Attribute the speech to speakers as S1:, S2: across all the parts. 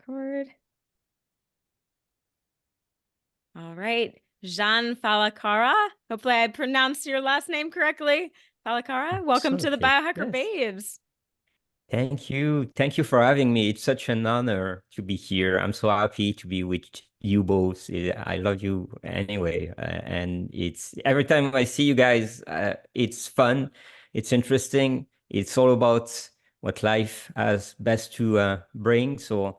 S1: Record. All right. Jean Fallacara. Hopefully I pronounced your last name correctly. Fallacara, welcome to the
S2: Absolutely.
S1: Biohacker
S2: Yes.
S1: Babes.
S2: Thank you. Thank you for having me. It's such an honor to be here. I'm so happy to be with you both. I love you anyway. And it's every time I see you guys, it's fun. It's interesting. It's all about what life has best to bring. So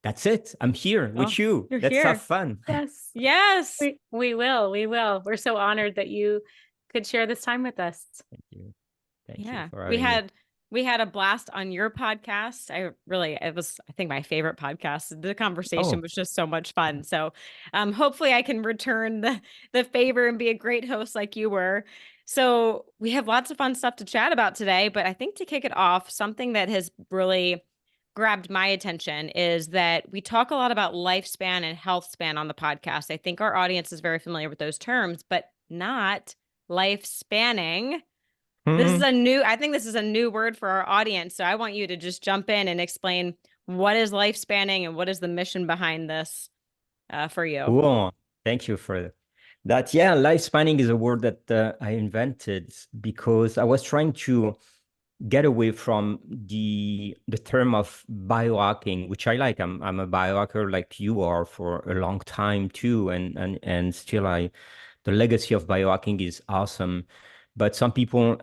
S2: that's it. I'm here
S1: Oh,
S2: with you.
S1: you're
S2: Let's have
S1: here.
S2: fun.
S3: Yes,
S1: Yes.
S3: we will. We will. We're so honored that you could share this time with us.
S2: Thank you. Thank you
S1: Yeah.
S2: for having me.
S1: We had a blast on your podcast. It was, I think, my favorite podcast. The conversation
S2: Oh,
S1: was just so much fun. So hopefully I can return the favor and be a great host like you were. So we have lots of fun stuff to chat about today, but I think to kick it off, something that has really grabbed my attention is that we talk a lot about lifespan and health span on the podcast. I think our audience is very familiar with those terms, but not lifespanning. I think this is a new word for our audience. So I want you to just jump in and explain what is lifespanning and what is the mission behind this for you.
S2: Cool. Thank you for that. Yeah, lifespanning is a word that I invented because I was trying to get away from the term of biohacking, which I like. I'm a biohacker like you are for a long time too, and still the legacy of biohacking is awesome. But some people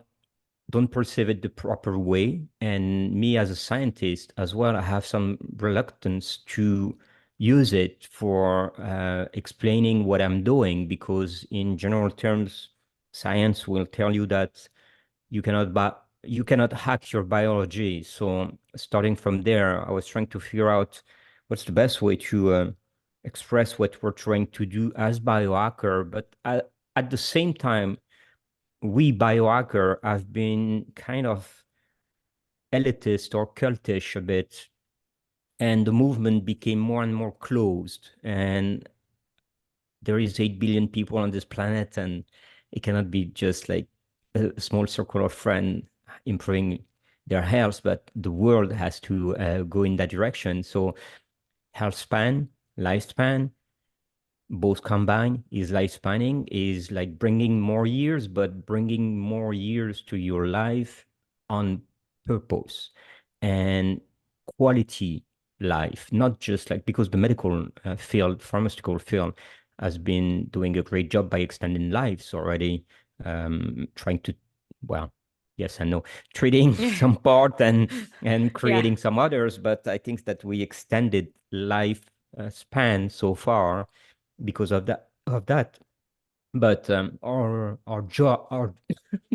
S2: don't perceive it the proper way. And me as a scientist as well, I have some reluctance to use it for explaining what I'm doing, because in general terms, science will tell you that you cannot hack your biology. So starting from there, I was trying to figure out what's the best way to express what we're trying to do as biohacker, but at the same time, we biohacker have been kind of elitist or cultish a bit, and the movement became more and more closed. And there is 8 billion people on this planet, and it cannot be just like a small circle of friends improving their health, but the world has to go in that direction. So health span, lifespan, both combined is lifespanning, is like bringing more years, but bringing more years to your life on purpose and quality life, not just like, because the medical field, pharmaceutical field has been doing a great job by extending lives already, trying to, well, yes and no, treating some part and creating some others. But I think that we extended life span so far because of that. But our job, our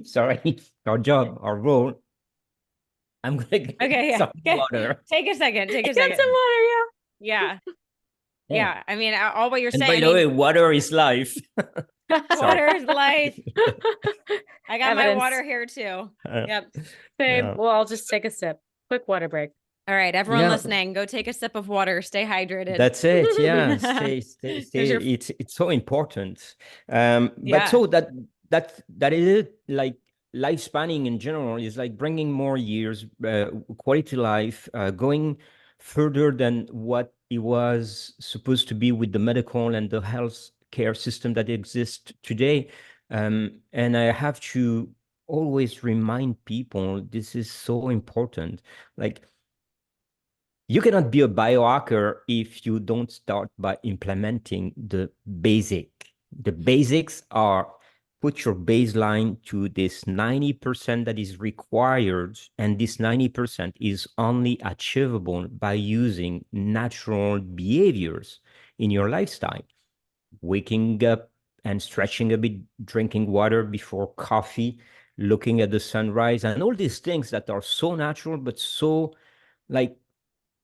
S2: sorry, our job, our role. I'm gonna get some water.
S1: Take a second.
S3: Get some water,
S1: yeah. Yeah. I mean, all what you're
S2: and
S1: saying.
S2: by the way, water is life.
S1: Water is life. I got my
S3: Evidence.
S1: water here too. Yep.
S3: Same. Yeah. Well, I'll just take a sip. Quick water break.
S1: All right, everyone listening, go take a sip of water. Stay hydrated.
S2: That's it. Yeah, stay. It's so important. But so that is it. Like lifespanning in general is like bringing more years, quality life, going further than what it was supposed to be with the medical and the health care system that exists today. And I have to always remind people this is so important. Like, you cannot be a biohacker if you don't start by implementing the basic. The basics are put your baseline to this 90% that is required, and this 90% is only achievable by using natural behaviors in your lifestyle. Waking up and stretching a bit, drinking water before coffee, looking at the sunrise, and all these things that are so natural, but so like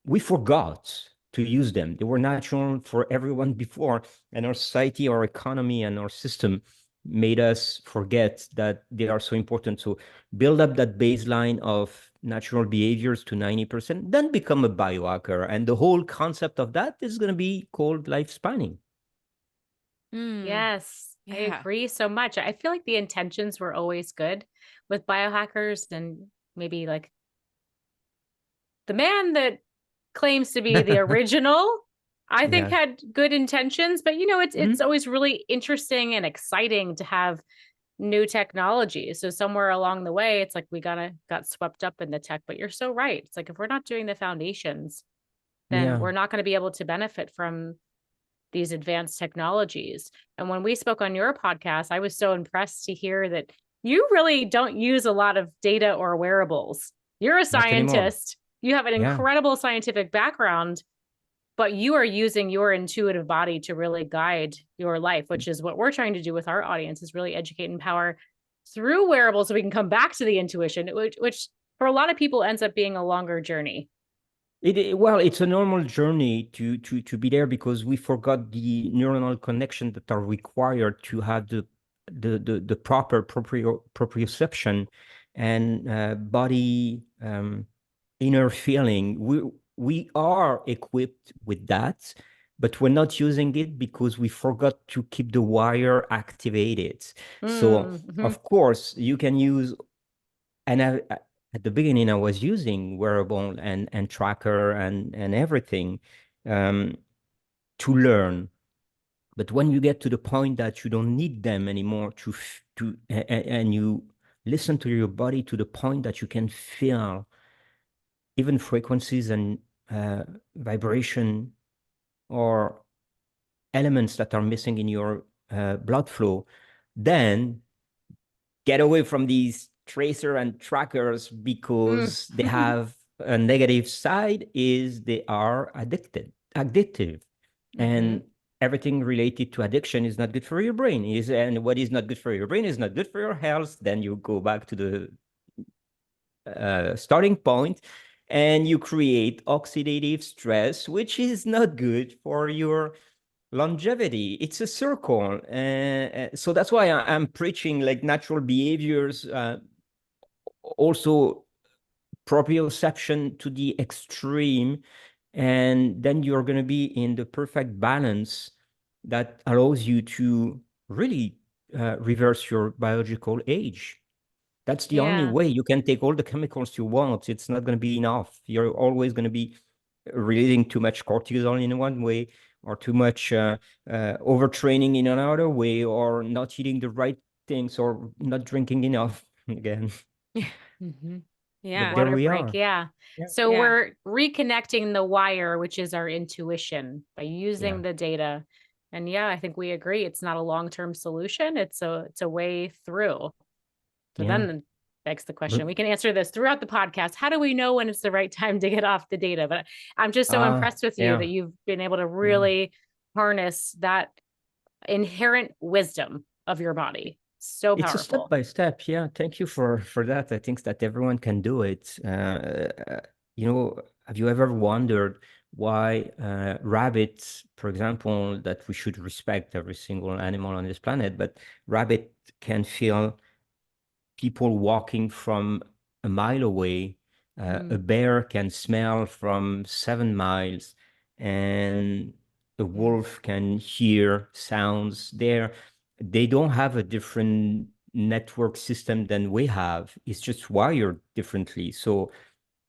S2: we forgot to use them. They were natural for everyone before, and our society, our economy, and our system made us forget that they are so important. So build up that baseline of natural behaviors to 90%, then become a biohacker. And the whole concept of that is going to be called lifespanning.
S3: Yes, I agree so much. I feel like the intentions were always good with biohackers, and maybe like the man that claims to be the original, I think
S2: Yeah.
S3: had good intentions, but it's
S2: Mhm.
S3: always really interesting and exciting to have new technology. So somewhere along the way, it's like we got swept up in the tech, but you're so right. It's like if we're not doing the foundations, then
S2: Yeah.
S3: we're not going to be able to benefit from these advanced technologies. And when we spoke on your podcast, I was so impressed to hear that you really don't use a lot of data or wearables. You're a
S2: Not anymore.
S3: scientist. You have an
S2: Yeah.
S3: incredible scientific background, but you are using your intuitive body to really guide your life, which is what we're trying to do with our audience, is really educate and empower through wearables so we can come back to the intuition, which for a lot of people ends up being a longer journey.
S2: Well, it's a normal journey to be there because we forgot the neuronal connection that are required to have the proper proprioception and body inner feeling. We are equipped with that, but we're not using it because we forgot to keep the wire activated. So,
S3: Mm-hmm.
S2: of course, you can use, and at the beginning, I was using wearable and tracker and everything um, to learn. But when you get to the point that you don't need them anymore and you listen to your body to the point that you can feel even frequencies and uh, vibration or elements that are missing in your blood flow, then get away from these tracer and trackers
S3: Mm.
S2: because they have a negative side is they are addictive.
S3: Mm-hmm.
S2: And everything related to addiction is not good for your brain. And what is not good for your brain is not good for your health. Then you go back to the starting point and you create oxidative stress, which is not good for your longevity. It's a circle. So that's why I'm preaching like natural behaviors, also proprioception to the extreme. And then you're going to be in the perfect balance that allows you to really reverse your biological age. That's the only
S3: Yeah.
S2: way. You can take all the chemicals you want. It's not going to be enough. You're always going to be releasing too much cortisol in one way, or too much overtraining in another way, or not eating the right things, or not drinking enough again.
S3: Mm-hmm.
S1: Yeah.
S2: But there
S3: Water
S2: we
S3: break.
S2: are.
S3: Yeah.
S2: Yeah.
S3: So
S1: Yeah.
S3: we're reconnecting the wire, which is our intuition, by
S2: Yeah.
S3: using the data. And yeah, I think we agree. It's not a long-term solution. It's a way through. But
S2: Yeah.
S3: then it begs the
S2: But
S3: question. We can answer this throughout the podcast. How do we know when it's the right time to get off the data? But I'm just so impressed with you that
S2: yeah.
S3: you've been able to
S2: Yeah.
S3: really harness that inherent wisdom of your body. So
S2: It's a step
S3: powerful.
S2: by step. Yeah. Thank you for that. I think that everyone can do it. Have you ever wondered why rabbits, for example, that we should respect every single animal on this planet, but rabbit can feel people walking from a mile away. A
S3: Mm,
S2: bear can smell from 7 miles, and a
S3: yeah.
S2: wolf can hear sounds there. They don't have a different network system than we have. It's just wired differently. So,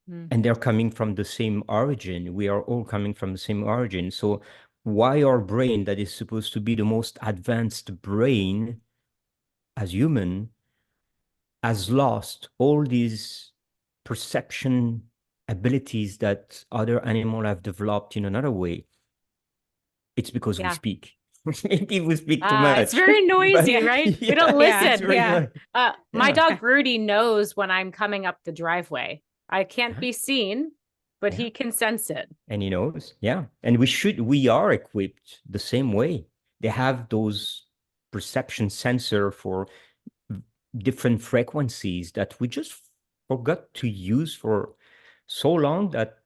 S3: Mm,
S2: and they're coming from the same origin. We are all coming from the same origin. So, why our brain, that is supposed to be the most advanced brain as human, has lost all these perception abilities that other animals have developed in another way? It's because we
S3: yeah.
S2: speak. Maybe we speak too
S3: It's
S2: much,
S3: very
S2: but
S3: noisy,
S1: Yeah.
S3: right? We
S2: yeah,
S3: don't
S1: Yeah.
S2: it's
S3: listen.
S2: very
S1: Yeah.
S2: nice.
S3: My
S2: Yeah,
S3: dog Rudy knows when I'm coming up the driveway. I can't
S2: yeah,
S3: be seen, but
S2: yeah.
S3: he can sense it.
S2: And he knows, yeah. And we are equipped the same way. They have those perception sensor for different frequencies that we just forgot to use for so long that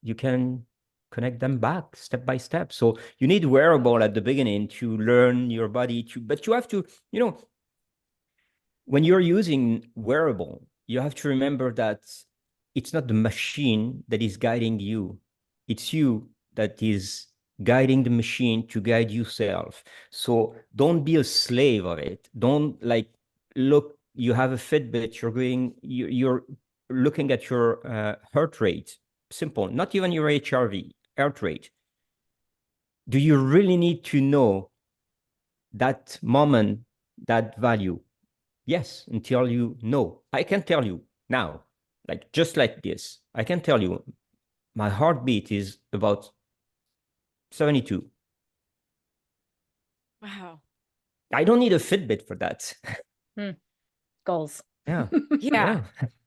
S2: you can connect them back step by step. So you need wearable at the beginning to learn your body but you have to, when you're using wearable, you have to remember that it's not the machine that is guiding you. It's you that is guiding the machine to guide yourself. So don't be a slave of it. Don't like look, you have a Fitbit, you're looking at your heart rate. simple, not even your HRV, heart rate. Do you really need to know that moment, that value? Yes, until you know. I can tell you now, like just like this, I can tell you my heartbeat is about 72.
S1: Wow.
S2: I don't need a Fitbit for that.
S3: Goals.
S2: Yeah.
S1: Yeah.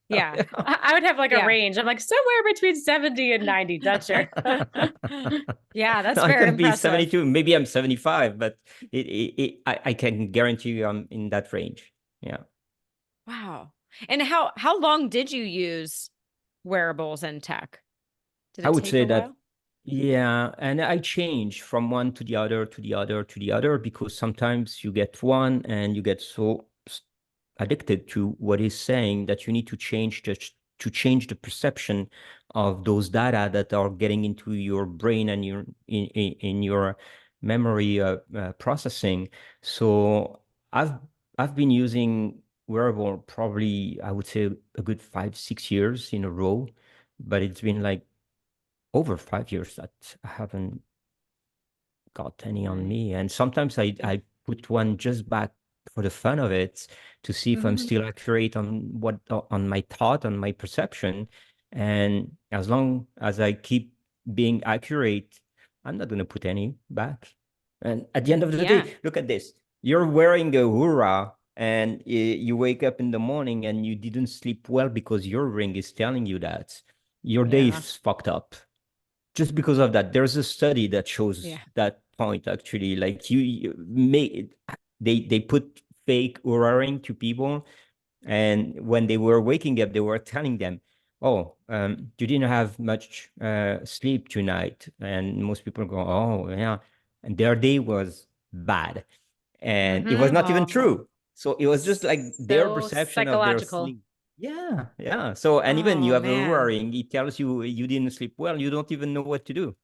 S1: Yeah.
S2: Yeah.
S3: I would have like a
S1: Yeah.
S3: range. I'm like somewhere between 70 and 90. Not sure.
S1: Yeah, that's
S2: No, I
S1: very
S2: can be
S1: impressive.
S2: 72. Maybe I'm 75, but I can guarantee you I'm in that range. Yeah.
S1: Wow. And how long did you use wearables and tech? Did
S2: I
S1: it
S2: would
S1: take
S2: say
S1: a
S2: that,
S1: while?
S2: yeah. And I change from one to the other, to the other, to the other, because sometimes you get one and you get so addicted to what he's saying that you need to change the perception of those data that are getting into your brain and your in your memory processing. So I've been using wearable probably, I would say, a good 5 6 years in a row, but it's been like over 5 years that I haven't got any on
S1: Right.
S2: me. And sometimes I put one just back for the fun of it to see if I'm still accurate on my thought, on my perception. And as long as I keep being accurate, I'm not going to put any back. And at the end of the
S1: Yeah.
S2: day, look at this. You're wearing a Hura and you wake up in the morning and you didn't sleep well because your ring is telling you that. Your day
S1: Yeah.
S2: is fucked up just because of that. There's a study that shows
S1: Yeah.
S2: that point actually. Like you make they put fake Oura ring to people, and when they were waking up, they were telling them, "Oh, you didn't have much sleep tonight," and most people go, "Oh, yeah," and their day was bad, and it was not even
S3: Oh,
S2: true. So it was just like their
S3: so
S2: perception of their
S3: psychological.
S2: sleep. Yeah, yeah. So, and even you
S1: Oh
S2: have a Oura
S1: man.
S2: ring, it tells you you didn't sleep well. You don't even know what to do.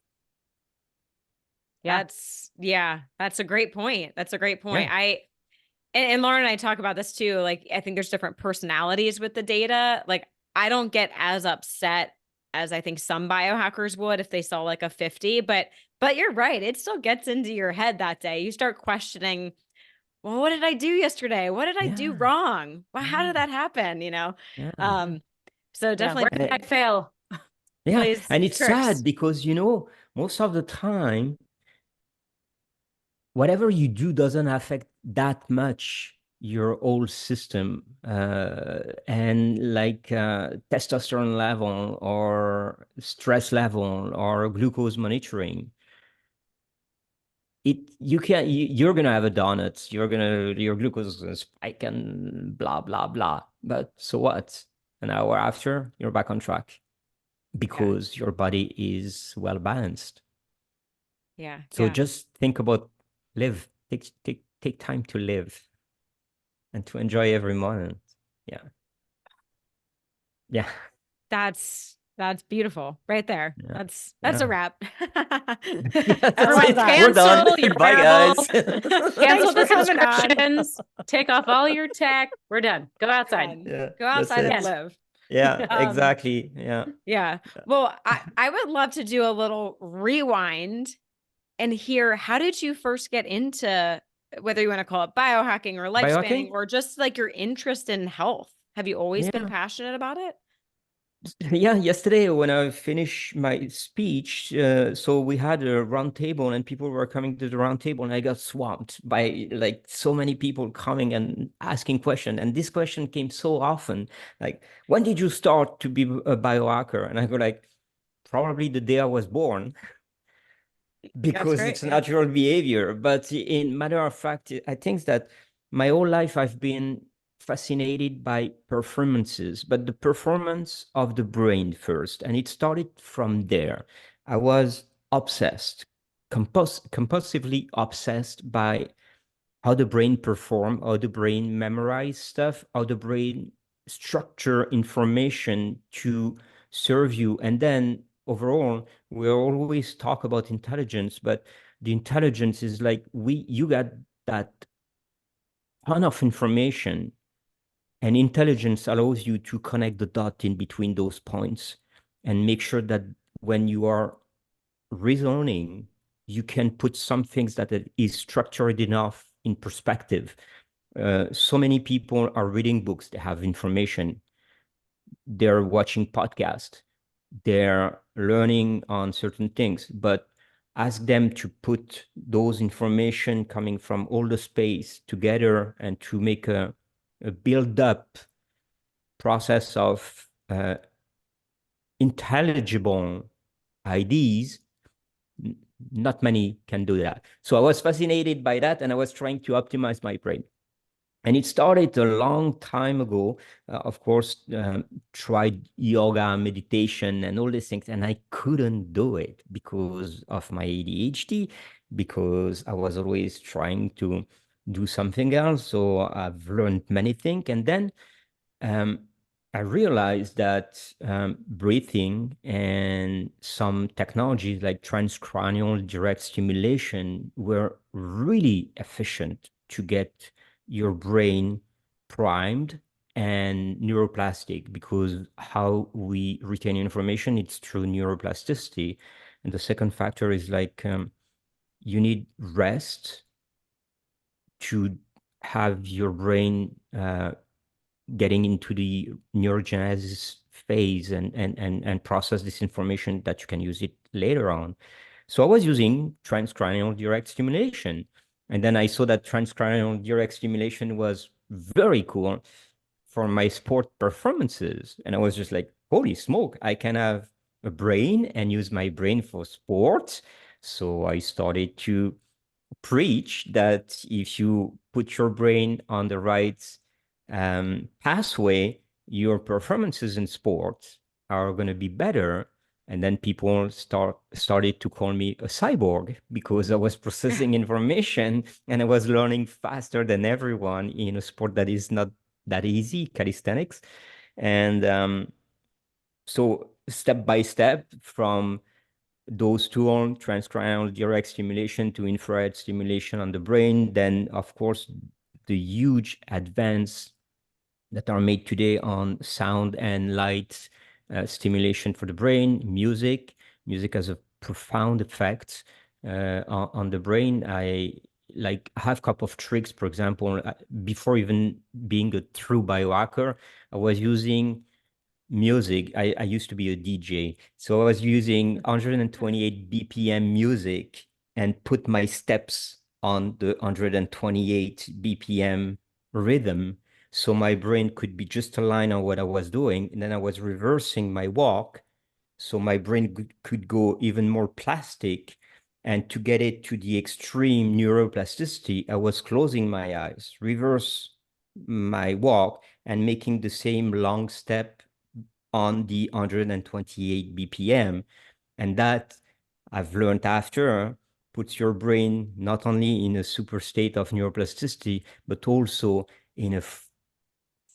S3: Yeah.
S1: That's a great point. That's a great point.
S2: Yeah.
S1: And Lauren and I talk about this too. Like, I think there's different personalities with the data. Like, I don't get as upset as I think some biohackers would if they saw like a 50, but you're right. It still gets into your head that day. You start questioning, well, what did I do yesterday? What did I do
S2: Yeah.
S1: wrong? Well, how
S2: Yeah.
S1: did that happen?
S2: Yeah.
S1: So
S3: Yeah. Where
S1: definitely
S3: did I fail?
S2: Yeah.
S1: plays
S2: And it's
S1: tricks.
S2: sad because, most of the time, whatever you do doesn't affect that much your whole system. And like testosterone level or stress level or glucose monitoring. You're gonna have a donut, your glucose is gonna spike and blah blah blah. But so what? An hour after, you're back on track
S1: Yeah.
S2: because your body is well balanced.
S1: Yeah.
S2: So
S1: Yeah.
S2: just think about live. Take time to live and to enjoy every moment. Yeah. Yeah.
S1: That's beautiful right there.
S2: Yeah.
S1: That's a
S2: Yeah.
S1: wrap.
S2: Yeah,
S1: I
S2: that's
S1: love
S2: it.
S1: that.
S2: We're done.
S3: Cancel your
S2: Bye
S3: wearables.
S2: guys.
S3: Cancel
S1: Thanks
S3: the
S1: for coming on.
S3: subscriptions. Take off all your tech. We're done. Go outside.
S1: Done.
S2: Yeah,
S1: Go
S2: that's
S1: outside and
S2: it.
S3: Again.
S1: live.
S2: Yeah,
S1: Um,
S2: exactly. Yeah.
S1: yeah. Well, I would love to do a little rewind and hear, how did you first get into, whether you want to call it biohacking or lifespanning
S2: Biohacking?
S1: or just like your interest in health? Have you always been
S2: Yeah.
S1: passionate about it?
S2: Yeah, yesterday when I finished my speech, so we had a round table and people were coming to the round table and I got swamped by like so many people coming and asking questions. And this question came so often, like, when did you start to be a biohacker? And I go like, probably the day I was born.
S1: That's
S2: Because
S1: great.
S2: it's a
S1: Yeah.
S2: natural behavior. But in matter of fact, I think that my whole life I've been fascinated by performances, but the performance of the brain first. And it started from there. I was obsessed, compulsively obsessed by how the brain perform, how the brain memorize stuff, how the brain structure information to serve you. And then overall, we always talk about intelligence, but the intelligence is like you got that ton of information, and intelligence allows you to connect the dot in between those points. and make sure that when you are reasoning, you can put some things that is structured enough in perspective. So many people are reading books, they have information, they're watching podcasts, they're learning on certain things, but ask them to put those information coming from all the space together and to make a build up process of intelligible ideas. Not many can do that. So I was fascinated by that, and I was trying to optimize my brain. And it started a long time ago. Of course, tried yoga, meditation, and all these things, and I couldn't do it because of my ADHD, because I was always trying to do something else. So I've learned many things, and then um, I realized that breathing and some technologies like transcranial direct stimulation were really efficient to get your brain primed and neuroplastic, because how we retain information, it's through neuroplasticity. And the second factor is like you need rest to have your brain getting into the neurogenesis phase and process this information that you can use it later on. So I was using transcranial direct stimulation. And then I saw that transcranial direct stimulation was very cool for my sport performances. And I was just like, holy smoke, I can have a brain and use my brain for sports. So I started to preach that if you put your brain on the right pathway, your performances in sports are going to be better. And then people started to call me a cyborg because I was processing information and I was learning faster than everyone in a sport that is not that easy, calisthenics. And so step by step, from those tools, transcranial direct stimulation to infrared stimulation on the brain, then of course the huge advance that are made today on sound and light stimulation for the brain, music. Music has a profound effect on the brain. I have a couple of tricks. For example, before even being a true biohacker, I was using music. I used to be a DJ. So I was using 128 BPM music and put my steps on the 128 BPM rhythm. So my brain could be just aligned on what I was doing. And then I was reversing my walk. So my brain could go even more plastic. And to get it to the extreme neuroplasticity, I was closing my eyes, reverse my walk, and making the same long step on the 128 BPM. And that, I've learned after, puts your brain not only in a super state of neuroplasticity, but also in a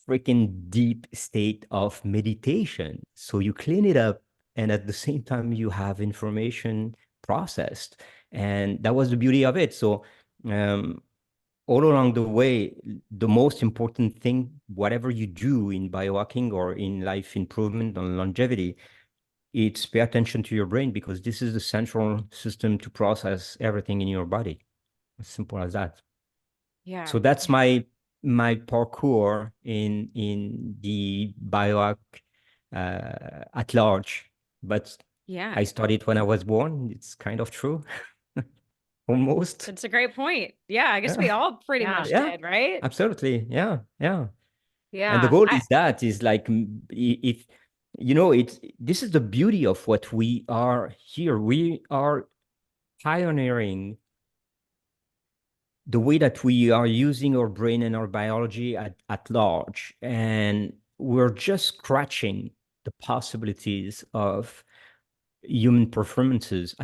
S2: freaking deep state of meditation. So you clean it up, and at the same time, you have information processed. And that was the beauty of it. So all along the way, the most important thing, whatever you do in biohacking or in life improvement and longevity, it's pay attention to your brain, because this is the central system to process everything in your body. As simple as that.
S1: Yeah.
S2: So that's my parkour in the biohack at large. But
S1: Yeah.
S2: I studied when I was born. It's kind of true. Almost.
S1: That's a great point. Yeah, I guess we all pretty
S3: Yeah.
S1: much
S2: Yeah,
S1: did, right?
S2: absolutely. Yeah, yeah. And the
S3: Yeah.
S2: goal is like, if this is the beauty of what we are here. We are pioneering the way that we are using our brain and our biology at large. And we're just scratching the possibilities of human performances,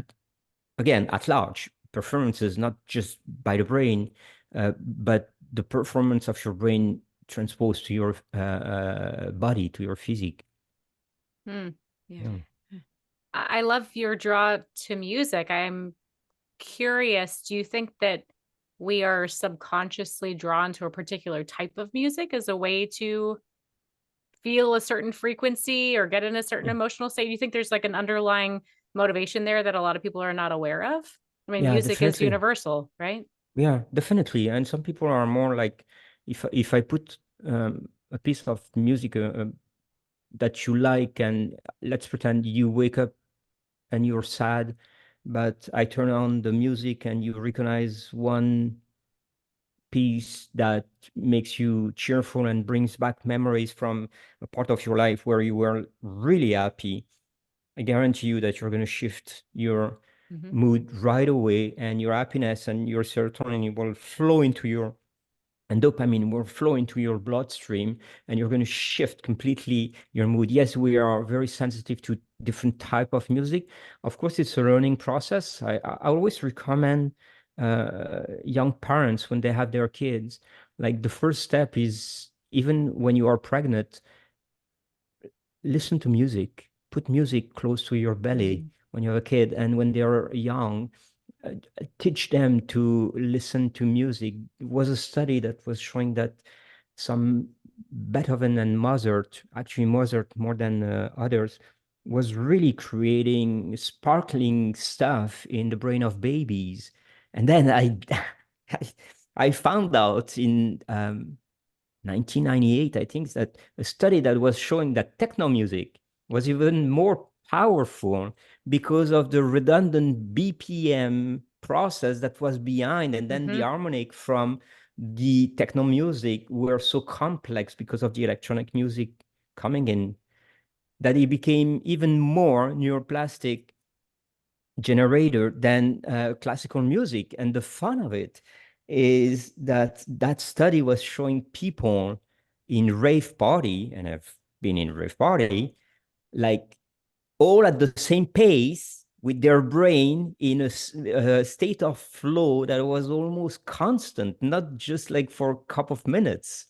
S2: again, at large. Performances, not just by the brain, but the performance of your brain transposed to your body, to your physique.
S3: Hmm.
S1: Yeah.
S3: I love your draw to music. I'm curious, do you think that we are subconsciously drawn to a particular type of music as a way to feel a certain frequency or get in a certain emotional state? You think there's like an underlying motivation there that a lot of people are not aware of? I mean,
S2: Yeah,
S3: music is
S2: definitely.
S3: universal, right?
S2: Yeah, definitely. And some people are more like, if I put a piece of music that you like, and let's pretend you wake up and you're sad, but I turn on the music and you recognize one piece that makes you cheerful and brings back memories from a part of your life where you were really happy. I guarantee you that you're going to shift your mood right away, and your happiness and your serotonin will flow into your and dopamine will flow into your bloodstream, and you're going to shift completely your mood. Yes, we are very sensitive to different type of music. Of course, it's a learning process. I always recommend young parents, when they have their kids, like, the first step is, even when you are pregnant, listen to music. Put music close to your belly when you have a kid, and when they're young, teach them to listen to music. There was a study that was showing that some Beethoven and Mozart, actually Mozart more than others, was really creating sparkling stuff in the brain of babies. And then I found out in 1998, I think, that a study that was showing that techno music was even more powerful because of the redundant BPM process that was behind. And then the harmonic from the techno music were so complex because of the electronic music coming in, that it became even more neuroplastic generator than classical music. And the fun of it is that that study was showing people in rave party, and I've been in rave party, like, all at the same pace, with their brain in a state of flow that was almost constant, not just like for a couple of minutes.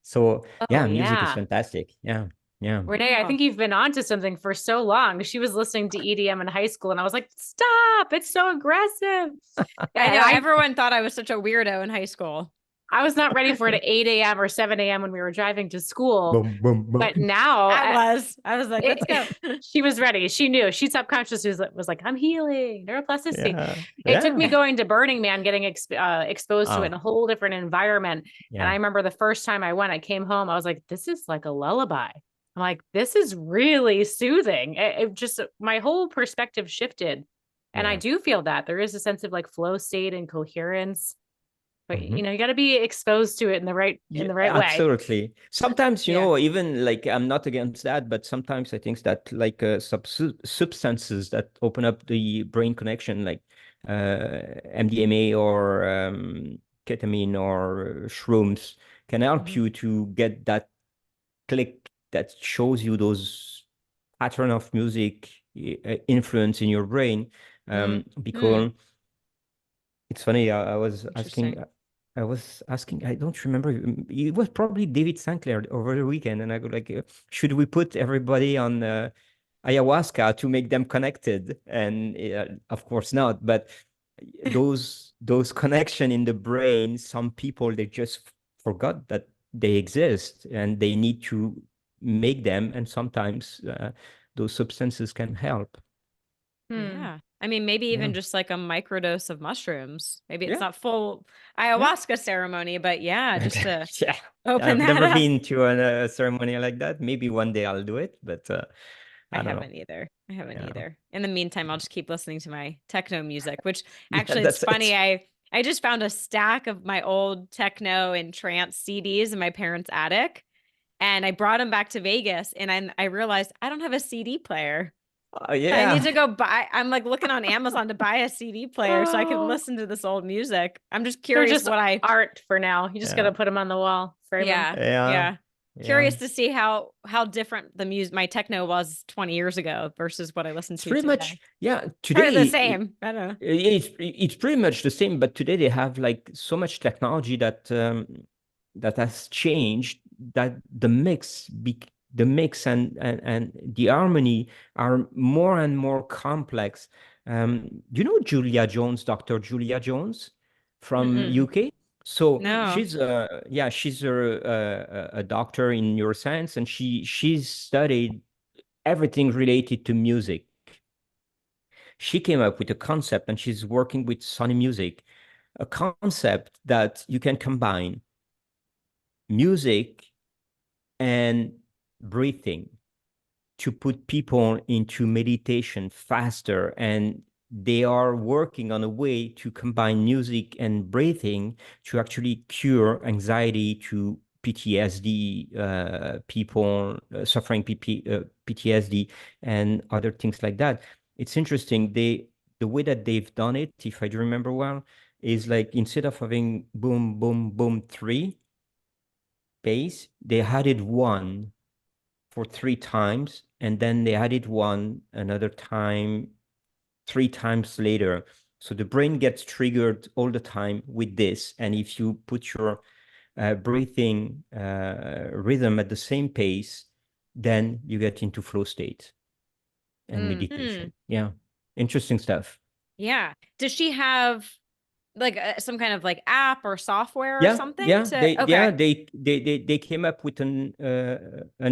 S2: So
S3: Oh,
S2: yeah, music is
S3: yeah.
S2: fantastic. Yeah. Yeah.
S3: Renee, I think you've been onto something for so long. She was listening to EDM in high school, and I was like, stop, it's so aggressive.
S1: I know.
S3: And
S1: Everyone thought I was such a weirdo in high school.
S3: I was not ready for it at 8 a.m. or 7 a.m. when we were driving to school.
S2: Boom, boom, boom.
S3: But now
S1: I was like, let's go.
S3: She was ready. She knew. She subconsciously was like, I'm healing neuroplasticity.
S2: Yeah.
S3: It took me
S2: Yeah.
S3: going to Burning Man, getting exposed to it in a whole different environment. And I
S2: Yeah.
S3: remember the first time I went, I came home, I was like, this is like a lullaby. I'm like, this is really soothing. It just, my whole perspective shifted. And I
S2: Yeah.
S3: do feel that there is a sense of like flow state and coherence. But
S2: Mhm.
S3: you got to be exposed to it in the right
S2: Yeah,
S3: way.
S2: absolutely. Sometimes,
S1: Yeah.
S2: even like, I'm not against that, but sometimes I think that, like, substances that open up the brain connection, like MDMA or ketamine or shrooms, can help you to get that click that shows you those pattern of music influence in your brain. Because it's funny,
S1: Interesting.
S2: I was asking, I don't remember, it was probably David Sinclair over the weekend, and I go like, should we put everybody on ayahuasca to make them connected? And of course not, but those connection in the brain, some people, they just forgot that they exist, and they need to make them, and sometimes those substances can help.
S1: Yeah. I mean, maybe
S2: Yeah.
S1: even just like a microdose of mushrooms. Maybe it's
S2: Yeah.
S1: not full
S2: Yeah.
S1: ayahuasca ceremony, but yeah, just to
S2: Yeah,
S1: open
S2: I've
S1: that
S2: never
S1: up.
S2: been to a ceremony like that. Maybe one day I'll do it, but
S1: I
S2: I don't know.
S1: haven't either. I haven't
S2: Yeah,
S1: either. In the meantime, I'll just keep listening to my techno music, which
S2: yeah,
S1: actually it's
S2: that's
S1: funny.
S2: it.
S1: I just found a stack of my old techno and trance CDs in my parents' attic, and I brought them back to Vegas, and I realized I don't have a CD player. I need
S2: Yeah,
S1: to go buy. I'm like looking on Amazon to buy a CD player so I can
S3: Oh,
S1: listen to this old music. I'm just
S3: they're
S1: curious
S3: just
S1: what I
S3: art for now. You just got
S2: yeah,
S3: to put them on the wall, frame them.
S1: yeah,
S2: yeah,
S1: yeah.
S2: yeah.
S1: Curious to see how different the music my techno was 20 years ago versus what I listen
S2: It's
S1: to
S2: pretty much,
S1: today.
S2: yeah.
S1: Or the
S2: Today,
S1: same. I don't know.
S2: it's pretty much the same, but today they have like so much technology that that has changed, that the mix and the harmony are more and more complex. You know Julia Jones, Dr. Julia Jones from
S1: Mm-mm.
S2: UK? So
S1: No.
S2: she's a doctor in neuroscience, and she's studied everything related to music. She came up with a concept, and she's working with Sony Music, a concept that you can combine music and breathing to put people into meditation faster. And they are working on a way to combine music and breathing to actually cure anxiety, to PTSD, people suffering PTSD and other things like that. It's interesting. The way that they've done it, if I do remember well, is like instead of having boom, boom, boom, three bass, they added one for 3 times, and then they added one another time 3 times later. So the brain gets triggered all the time with this. And if you put your breathing rhythm at the same pace, then you get into flow state and meditation. Yeah, interesting stuff.
S1: Yeah. Does she have like some kind of like app or software or
S2: Yeah,
S1: something
S2: yeah,
S1: to? Okay.
S2: they came up with an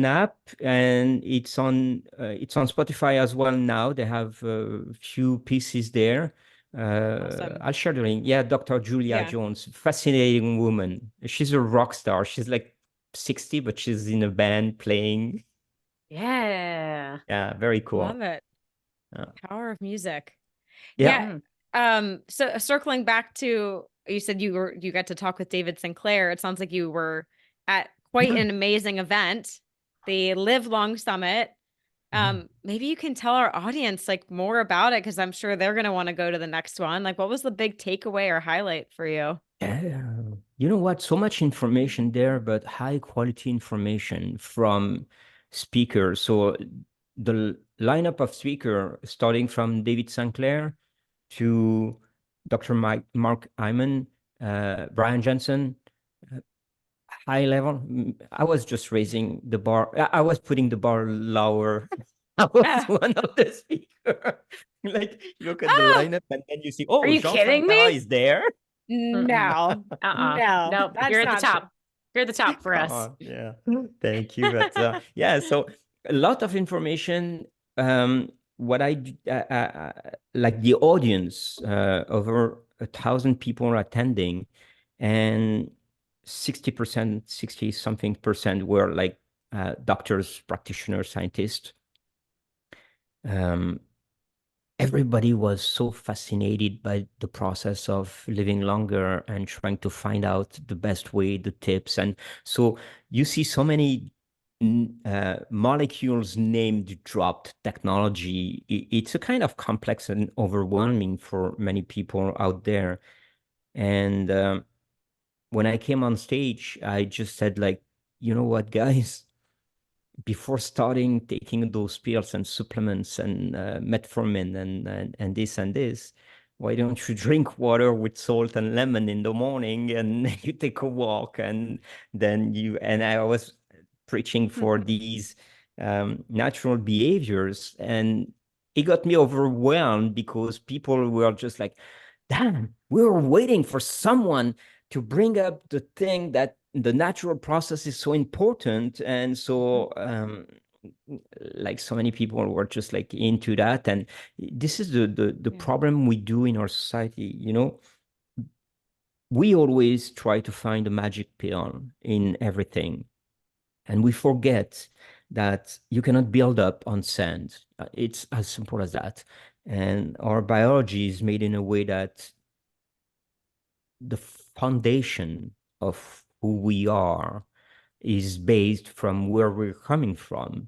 S2: app, and it's on Spotify as well now. They have a few pieces there.
S1: Awesome.
S2: I'll share the link. Yeah, Dr. Julia
S1: Yeah.
S2: Jones, fascinating woman. She's a rock star. She's like 60, but she's in a band playing.
S3: Yeah.
S2: Yeah, very
S1: Love
S2: cool.
S1: it.
S2: Yeah.
S1: Power of music.
S2: Yeah.
S1: Yeah. So circling back to, you said you got to talk with David Sinclair. It sounds like you were at quite
S2: Yeah.
S1: an amazing event, the Live Long Summit.
S2: Yeah.
S1: Maybe you can tell our audience like more about it, because I'm sure they're going to want to go to the next one. Like, what was the big takeaway or highlight for you?
S2: Yeah. You know what? So much information there, but high quality information from speakers. So the lineup of speaker, starting from David Sinclair to Dr. Mark Hyman, Brian Johnson, uh, high level. I was just raising the bar. I was putting the bar lower. I was
S1: Ah,
S2: one of the speakers. Like, you look at the
S1: ah,
S2: lineup, and then you see,
S3: Are
S2: oh,
S3: you
S2: Jean
S3: kidding
S2: Fallacara
S3: me?
S2: is there.
S3: Mm-mm.
S1: no, no,
S3: Nope. You're
S1: that's
S3: at the
S1: not true.
S3: top. You're at the top for us.
S2: Oh, yeah. Thank you. But yeah, so a lot of information. What like the audience, over 1,000 people are attending, and 60%, 60 something percent were like doctors, practitioners, scientists. Um, Everybody was so fascinated by the process of living longer and trying to find out the best way, the tips. And so you see so many molecules named dropped technology. It's a kind of complex and overwhelming for many people out there. And when I came on stage, I just said, like, you know what, guys? Before starting taking those pills and supplements and metformin and this and this, why don't you drink water with salt and lemon in the morning, and you take a walk, and then you and I was preaching for these natural behaviors, and it got me overwhelmed because people were just like, damn, we were waiting for someone to bring up the thing that the natural process is so important. And so like so many people were just like into that. And this is the
S1: Yeah.
S2: problem we do in our society, you know. We always try to find a magic pill in everything, and we forget that you cannot build up on sand. It's as simple as that. And our biology is made in a way that the foundation of who we are is based from where we're coming from.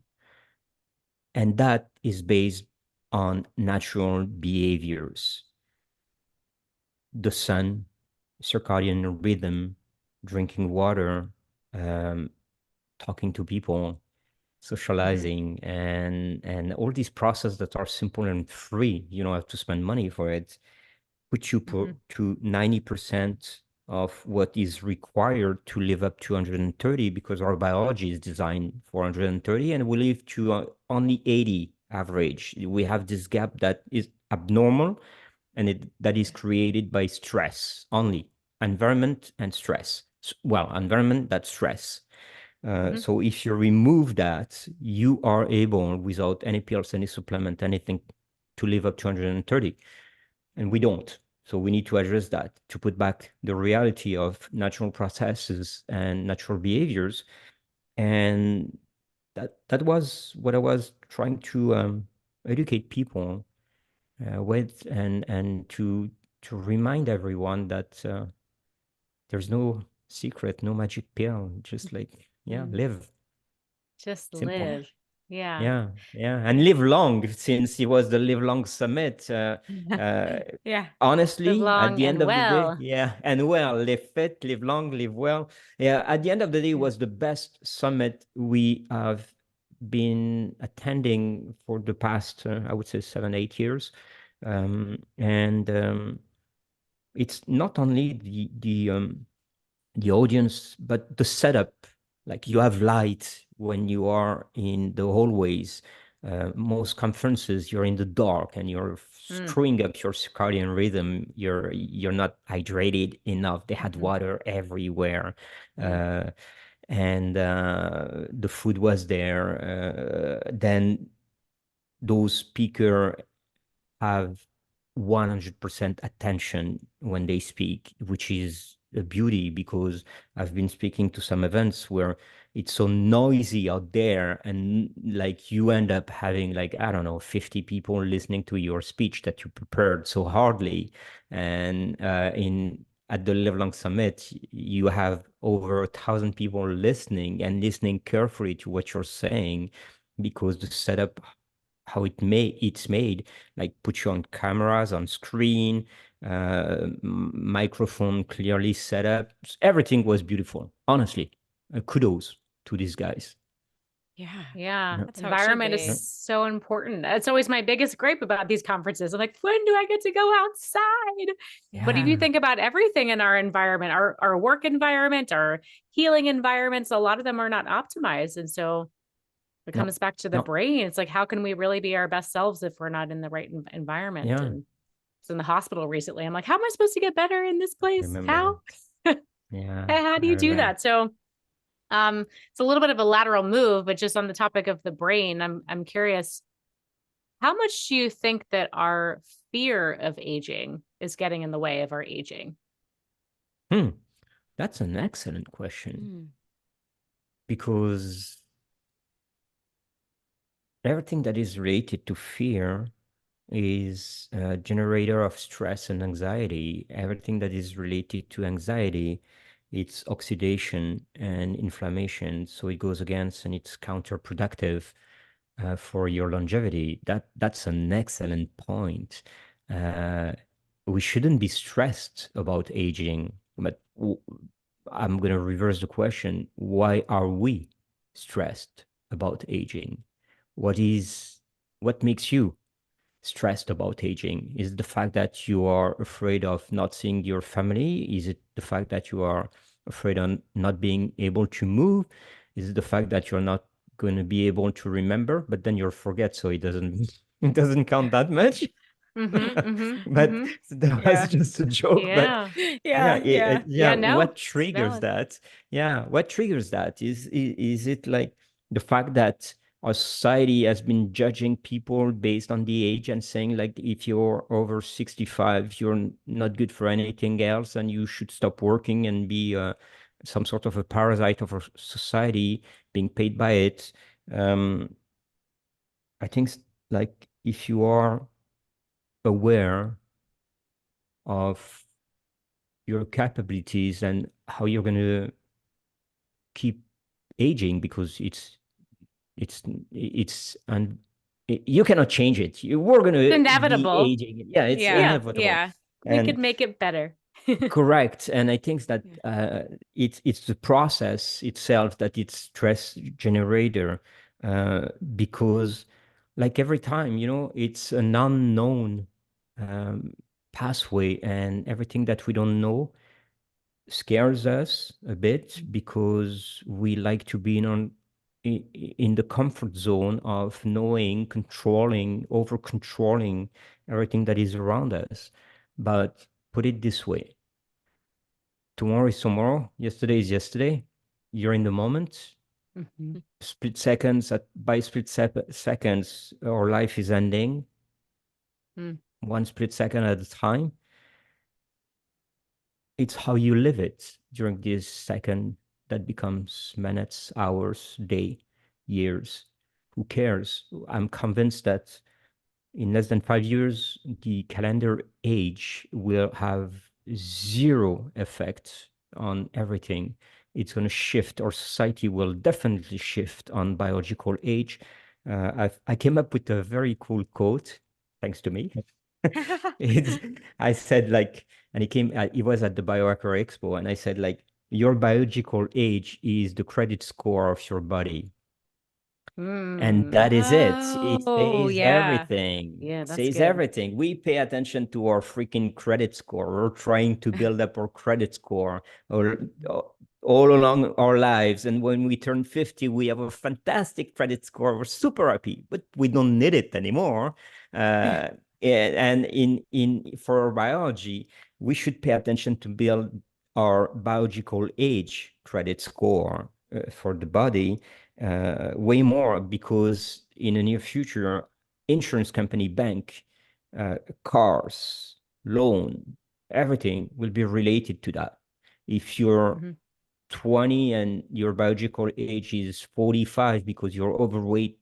S2: And that is based on natural behaviors. The sun, circadian rhythm, drinking water, um, talking to people, socializing, and all these processes that are simple and free. You don't have to spend money for it. Put you to 90% of what is required to live up to 130, because our biology is designed for 130, and we live to only 80 average. We have this gap that is abnormal, and that is created by stress only. environment and stress. Well, environment, that's stress.
S3: Mhm.
S2: So if you remove that, you are able, without any pills, any supplement, anything, to live up to 130. And we don't. So we need to address that, to put back the reality of natural processes and natural behaviors. And that was what I was trying to educate people with, and to remind everyone that there's no secret, no magic pill. Just like, yeah, live.
S3: Just
S2: Simple.
S3: live. Yeah.
S2: Yeah, yeah, and live long, since it was the Live Long Summit.
S1: Yeah.
S2: Honestly,
S3: Live
S2: at
S3: long
S2: the end
S3: and
S2: of the day,
S3: well.
S2: yeah, and well, live fit, live long, live well. Yeah, at the end of the day, it was the best summit we have been attending for the past, I would say, 7, 8 years. And it's not only the audience, but the setup. Like, you have light when you are in the hallways. Most conferences, you're in the dark and you're screwing up your circadian rhythm. You're not hydrated enough. They had water everywhere. And the food was there. Then those speakers have 100% attention when they speak, which is a beauty, because I've been speaking to some events where it's so noisy out there, and like you end up having, like, I don't know, 50 people listening to your speech that you prepared so hardly. And in at the Live Long Summit, you have over 1,000 people listening, and listening carefully to what you're saying, because the setup, how it's made, like, put you on cameras, on screen, microphone clearly set up. Everything was beautiful, honestly. Kudos to these guys.
S1: Yeah.
S3: Yeah.
S2: Yeah.
S1: That's how it should
S3: Environment
S1: be.
S3: is so important. That's always my biggest gripe about these conferences. I'm like, when do I get to go outside? But if you
S2: Yeah.
S3: think about everything in our environment, our work environment, our healing environments, a lot of them are not optimized. And so it
S2: No,
S3: comes back to the
S2: no.
S3: brain. It's like, how can we really be our best selves if we're not in the right environment?
S2: Yeah.
S3: And so in the hospital recently, I'm like, how am I supposed to get better in this place?
S2: Remember
S3: How?
S2: that. Yeah.
S3: How do
S2: I
S3: you do
S2: remember.
S3: that? So it's a little bit of a lateral move, but just on the topic of the brain, I'm curious, how much do you think that our fear of aging is getting in the way of our aging?
S2: That's an excellent question,
S1: Mm.
S2: because everything that is related to fear is a generator of stress and anxiety. Everything that is related to anxiety, it's oxidation and inflammation. So it goes against, and it's counterproductive for your longevity. That's an excellent point. Uh, we shouldn't be stressed about aging, but I'm going to reverse the question. Why are we stressed about aging? What makes you stressed about aging? Is it the fact that you are afraid of not seeing your family? Is it the fact that you are afraid of not being able to move? Is it the fact that you're not going to be able to remember, but then you'll forget, so it doesn't it doesn't count that much? But that
S1: Yeah.
S2: was just a joke. But
S3: Yeah.
S2: yeah,
S1: Yeah. Yeah.
S3: Yeah, no,
S2: what
S3: it's
S2: triggers
S3: valid.
S2: that? Yeah, what triggers that? Is it like the fact that our society has been judging people based on the age, and saying, like, if you're over 65, you're not good for anything else, and you should stop working and be some sort of a parasite of our society, being paid by it? Um, I think, like, if you are aware of your capabilities and how you're going to keep aging, because it's and you cannot change it. We're going
S3: It's
S2: to be
S3: inevitable.
S2: aging. Yeah, it's
S1: Yeah.
S3: Yeah,
S2: inevitable.
S1: Yeah.
S3: we could
S2: And
S3: make it better.
S2: correct. And I think that
S1: Yeah.
S2: it's the process itself that it's stress generator, because, like, every time, it's an unknown um, pathway, and everything that we don't know scares us a bit, because we like to be in the comfort zone of knowing, controlling, over controlling everything that is around us. But put it this way, tomorrow is tomorrow, yesterday is yesterday. You're in the moment.
S3: Mhm.
S2: Split seconds by seconds, our life is ending.
S3: Mm.
S2: One split second at a time. It's how you live it during this second that becomes minutes, hours, day, years. Who cares? I'm convinced that in less than 5 years, the calendar age will have zero effect on everything. It's going to shift. Our society will definitely shift on biological age. I came up with a very cool quote, thanks to me. It's, I said like, and he was at the Biohacker Expo, and I said like, your biological age is the credit score of your body. And that is it. It
S1: Oh,
S2: says
S1: yeah.
S2: everything.
S3: Yeah,
S2: It
S3: that's
S2: says
S3: good.
S2: everything. We pay attention to our freaking credit score. We're trying to build up our credit score all along our lives. And when we turn 50, we have a fantastic credit score. We're super happy, but we don't need it anymore. And for our biology, we should pay attention to build our biological age credit score for the body way more, because in the near future, insurance company, bank, cars, loan, everything will be related to that. If you're
S3: Mhm.
S2: 20 and your biological age is 45 because you're overweight,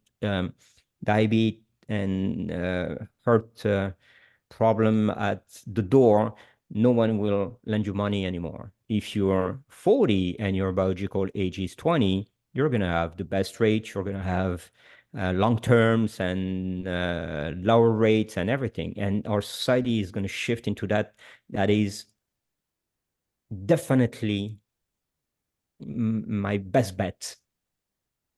S2: diabetes, and heart problem at the door, no one will lend you money anymore. If you're 40 and your biological age is 20, you're going to have the best rates, you're going to have long terms and lower rates and everything. And our society is going to shift into that. That is definitely my best bet.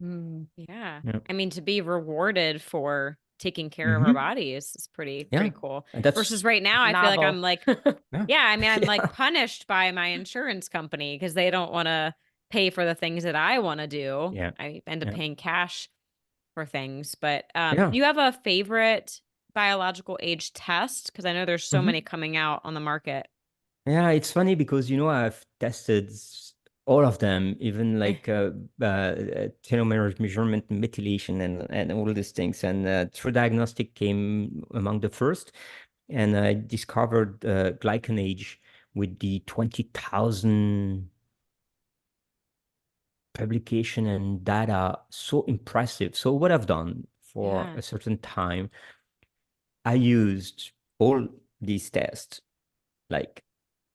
S3: Mm.
S1: Yeah.
S2: Yeah.
S1: I mean, to be rewarded for taking care of our
S2: Mm-hmm.
S1: bodies is pretty
S2: Yeah.
S1: cool.
S2: And that's,
S1: Versus right now, I feel like I'm
S3: Novel.
S1: like,
S2: yeah.
S1: yeah, I mean, I'm like
S2: Yeah.
S1: punished by my insurance company because they don't want to pay for the things that I want to do.
S2: Yeah.
S1: I end up
S2: Yeah.
S1: paying cash for things. But
S2: Yeah.
S1: do you have a favorite biological age test? Because I know there's so many
S2: Mm-hmm.
S1: coming out on the market.
S2: Yeah, it's funny because I've tested all of them, even like telomere measurement, methylation, and all these things. And True Diagnostic came among the first, and I discovered glycanage with the 20,000 publication and data. So impressive. So what I've done for
S1: Yeah.
S2: a certain time, I used all these tests, like,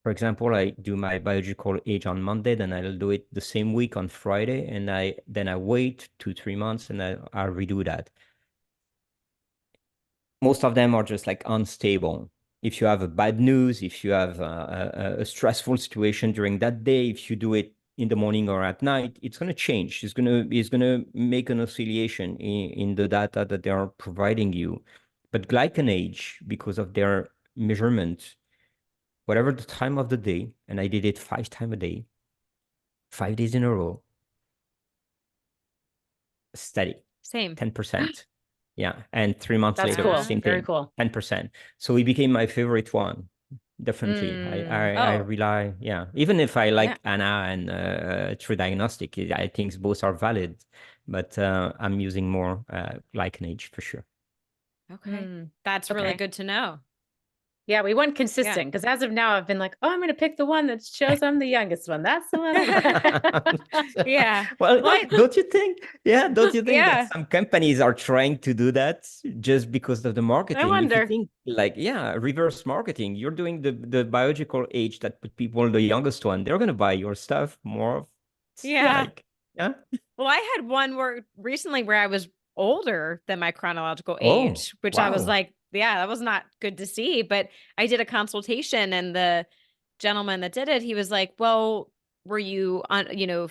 S2: for example, I do my biological age on Monday, then I'll do it the same week on Friday, and I wait 2-3 months, and I'll redo that. Most of them are just like unstable. If you have a bad news, if you have a stressful situation during that day, if you do it in the morning or at night, it's going to change. It's gonna make an oscillation in the data that they are providing you. But glycanage, because of their measurement, whatever the time of the day, and I did it 5 times a day, 5 days in a row, steady,
S1: Same.
S2: 10%. Yeah. And 3 months
S3: That's
S2: later,
S3: cool.
S2: same
S3: Very
S2: thing,
S3: cool.
S2: 10%. So it became my favorite one. Definitely.
S3: Mm.
S2: I
S1: Oh,
S2: rely, yeah. Even if I
S1: yeah.
S2: like Anna and True Diagnostic, I think both are valid, but I'm using more Likenage for sure.
S1: Okay.
S3: Mm.
S1: That's really
S3: Okay.
S1: good to know.
S3: Yeah, we went
S1: Yeah.
S3: consistent because as of now, I've been like, oh, I'm going to pick the one that shows I'm the youngest one. That's the one I
S1: Yeah.
S2: Well,
S1: Well,
S2: don't you think? Yeah, don't you think that
S1: yeah.
S2: some companies are trying to do that just because of the
S3: I
S2: marketing? If you
S3: wonder.
S2: think like, yeah, reverse marketing, you're doing the biological age that put people the youngest one, they're gonna buy your stuff more.
S1: Yeah.
S2: Like, yeah.
S1: Well, I had one where recently where I was older than my chronological
S2: Oh,
S1: age, which I was
S2: wow.
S1: like, yeah, that was not good to see. But I did a consultation and the gentleman that did it, he was like, well, were you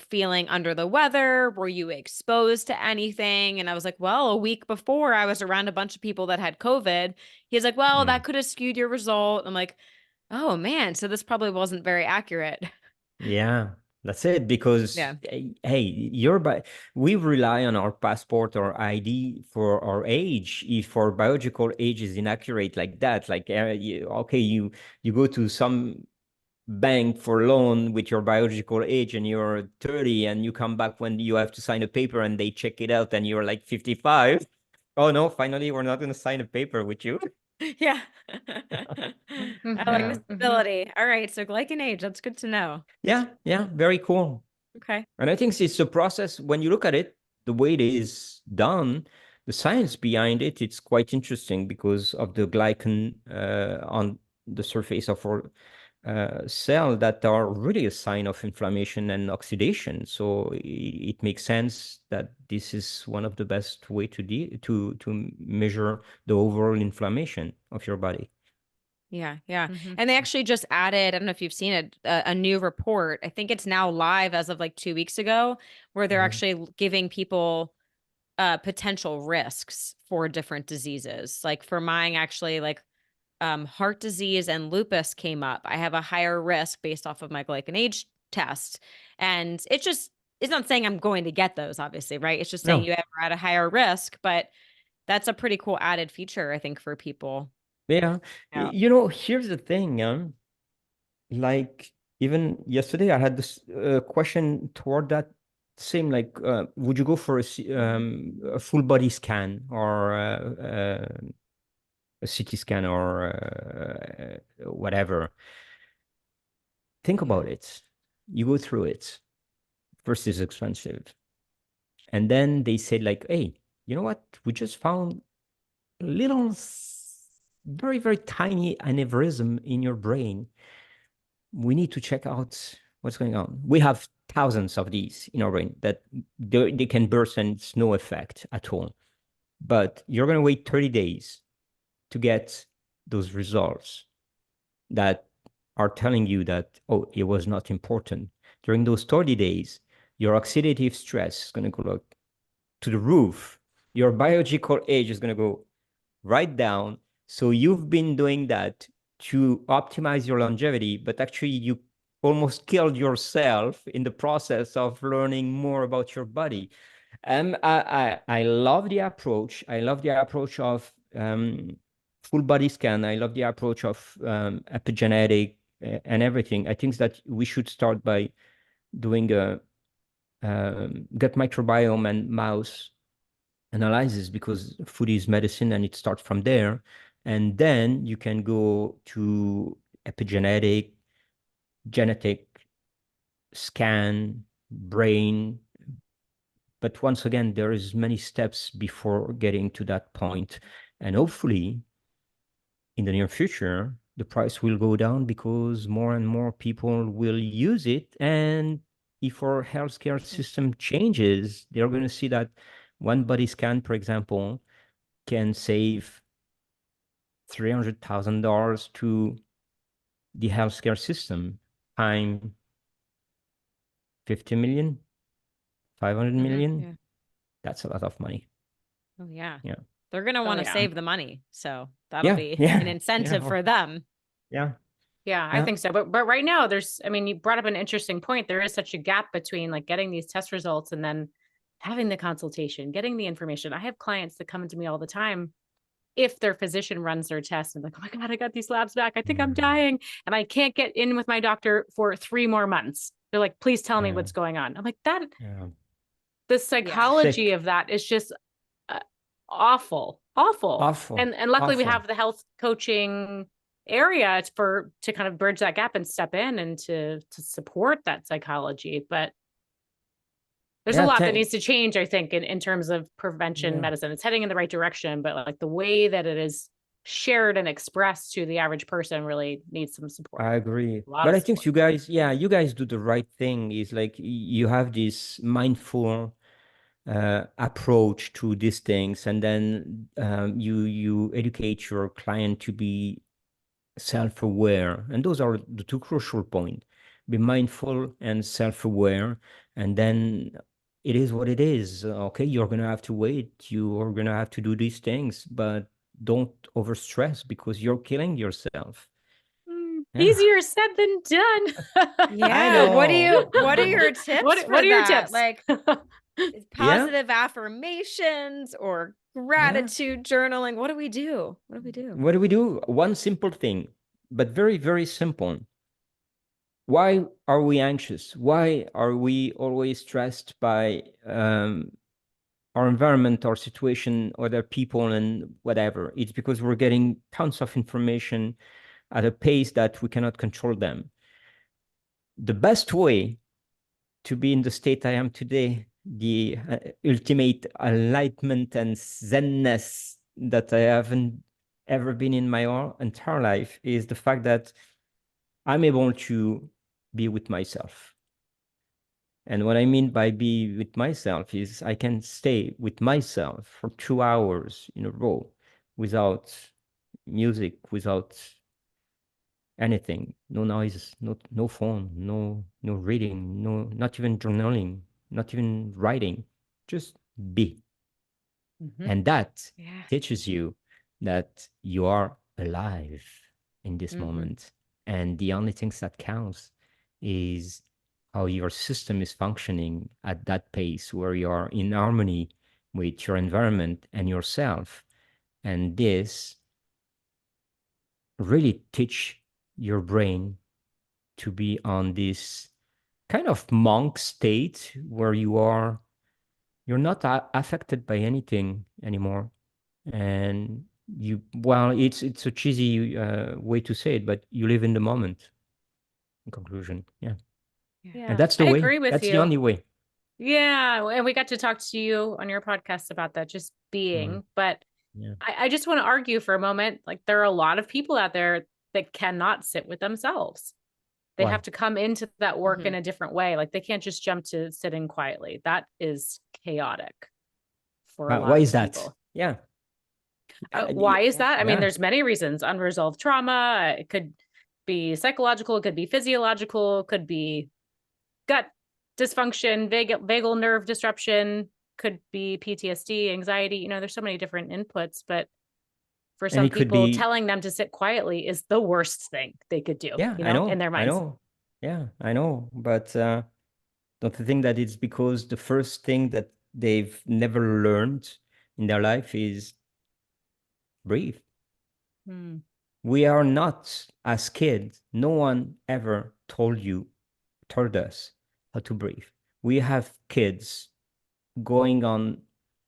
S1: feeling under the weather? Were you exposed to anything? And I was like, well, a week before I was around a bunch of people that had COVID. He's like, well,
S2: Mm.
S1: that could have skewed your result. I'm like, oh man, so this probably wasn't very accurate.
S2: Yeah, that's it. Because
S1: Yeah.
S2: hey, we rely on our passport or ID for our age. If our biological age is inaccurate like that, like okay, you go to some bank for loan with your biological age and you're 30 and you come back when you have to sign a paper and they check it out and you're like 55. Oh no, finally we're not going to sign a paper with you.
S1: Yeah. I like
S2: Yeah.
S1: the stability. All right. So glycan age, that's good to know.
S2: Yeah, very cool.
S1: Okay.
S2: And I think it's a process, when you look at it, the way it is done, the science behind it, it's quite interesting because of the glycan on the surface of our cell that are really a sign of inflammation and oxidation. So it makes sense that this is one of the best way to measure the overall inflammation of your body.
S1: Yeah. And they actually just added, I don't know if you've seen it, a new report. I think it's now live as of like 2 weeks ago, where they're actually giving people potential risks for different diseases. Like for mine, actually, like heart disease and lupus came up. I have a higher risk based off of my glycan age test. And it's not saying I'm going to get those, obviously, right? It's just saying you are at a higher risk, but that's a pretty cool added feature, I think, for people.
S2: Yeah. Here's the thing, like even yesterday I had this question toward that same, like, would you go for a full body scan or a CT scan or whatever? Think about it. You go through it. First, it's expensive. And then they said like, hey, you know what? We just found a little very, very tiny aneurysm in your brain. We need to check out what's going on. We have thousands of these in our brain that they can burst and it's no effect at all. But you're going to wait 30 days to get those results that are telling you that, oh, it was not important. During those 30 days, your oxidative stress is going to go to the roof. Your biological age is going to go right down. So you've been doing that to optimize your longevity, but actually you almost killed yourself in the process of learning more about your body. I love the approach. I love the approach of full body scan. I love the approach of epigenetic and everything. I think that we should start by doing a gut microbiome and mouse analysis, because food is medicine and it starts from there. And then you can go to epigenetic, genetic scan, brain. But once again, there is many steps before getting to that point. And hopefully in the near future, the price will go down because more and more people will use it. And if our healthcare system changes, they're going to see that one body scan, for example, can save $300,000 to the healthcare system, time 50 million, 500 million.
S1: Yeah.
S2: That's a lot of money.
S1: Oh, yeah.
S2: Yeah.
S1: They're going to want to save the money. So that'll be
S2: Yeah.
S1: an incentive for them.
S2: Yeah.
S3: Yeah, I think so. But right now you brought up an interesting point. There is such a gap between like getting these test results and then having the consultation, getting the information. I have clients that come to me all the time. If their physician runs their test and like, oh my God, I got these labs back. I think I'm dying. And I can't get in with my doctor for 3 more months. They're like, please tell me what's going on. I'm like, the psychology of that is just awful. And luckily we have the health coaching area to kind of bridge that gap and step in and to support that psychology. But there's a lot that needs to change, I think, in terms of prevention medicine. It's heading in the right direction, but like the way that it is shared and expressed to the average person really needs some support.
S2: I agree. But I think you guys do the right thing. Is like you have this mindful approach to these things, and then you educate your client to be self-aware, and those are the 2 crucial points: be mindful and self-aware. And then it is what it is. Okay, you're gonna have to wait, you are gonna have to do these things, but don't overstress because you're killing yourself.
S3: Easier said than done.
S1: Yeah.
S2: I know.
S1: What are your tips
S3: what are your tips?
S1: Like positive affirmations or gratitude journaling? What do we do?
S2: One simple thing, but very, very simple. why are we anxious? Why are we always stressed by our environment, our situation, other people, and whatever? It's because we're getting tons of information at a pace that we cannot control them. The best way to be in the state I am today, the ultimate enlightenment and zenness that I haven't ever been in my entire life, is the fact that I'm able to be with myself. And what I mean by be with myself is I can stay with myself for 2 hours in a row without music, without anything, no noise, no phone, no reading, not even journaling, not even writing, just be. And that teaches you that you are alive in this moment. And the only things that counts is how your system is functioning at that pace, where you are in harmony with your environment and yourself. And this really teach your brain to be on this kind of monk state where you're not affected by anything anymore. And it's a cheesy way to say it, but you live in the moment, in conclusion. Yeah. And that's the
S3: I
S2: way.
S3: agree with
S2: That's
S3: you.
S2: the only way.
S3: Yeah. And we got to talk to you on your podcast about that, just being. But I just want to argue for a moment. Like, there are a lot of people out there that cannot sit with themselves. They have to come into that work in a different way. Like, they can't just jump to sitting quietly. That is chaotic for a lot
S2: Why
S3: of
S2: is that?
S3: people.
S2: Yeah.
S3: Why is that? I mean, there's many reasons. Unresolved trauma. It could be psychological. It could be physiological. It could be gut dysfunction, vagal nerve disruption, could be PTSD, anxiety. You know, there's so many different inputs, but for some people, telling them to sit quietly is the worst thing they could do.
S2: Yeah,
S3: you know, in their minds.
S2: I know. Yeah, I know. But don't you think that it's because the first thing that they've never learned in their life is breathe? We are not, as kids, no one ever told us how to breathe. We have kids going on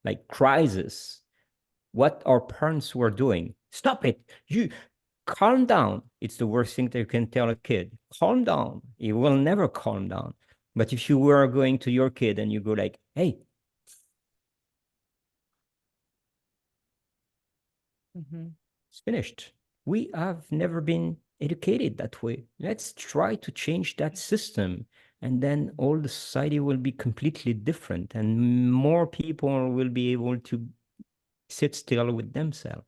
S2: like crisis. What our parents were doing, stop it, you calm down. It's the worst thing that you can tell a kid. Calm down. He will never calm down. But if you were going to your kid and you go like, hey, it's finished. We have never been educated that way. Let's try to change that system. And then all the society will be completely different, and more people will be able to sit still with themselves.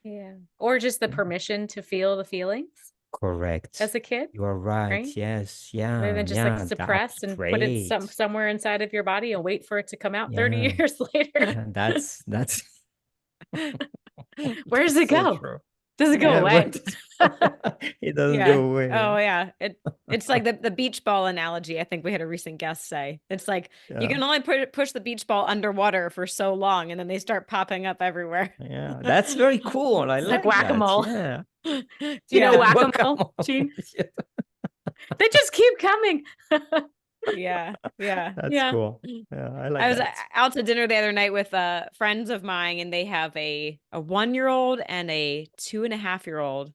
S3: Yeah. Or just the permission to feel the feelings.
S2: Correct.
S3: As a kid.
S2: You are right. Yes. Yeah.
S3: Rather than just like suppress and put it somewhere inside of your body and wait for it to come out 30 years later.
S2: Yeah, that's
S3: where does it go?
S2: True.
S3: Does it go away?
S2: It doesn't go away.
S1: Oh yeah. It's like the beach ball analogy. I think we had a recent guest say. It's like you can only push the beach ball underwater for so long, and then they start popping up everywhere.
S2: Yeah, that's very cool. I like
S3: whack-a-mole.
S2: That. Yeah.
S3: Do you know whack-a-mole, Jean? They just keep coming.
S1: Yeah.
S2: That's cool. Yeah, I like that.
S1: I was out to dinner the other night with friends of mine, and they have a 1-year-old and a 2.5-year-old.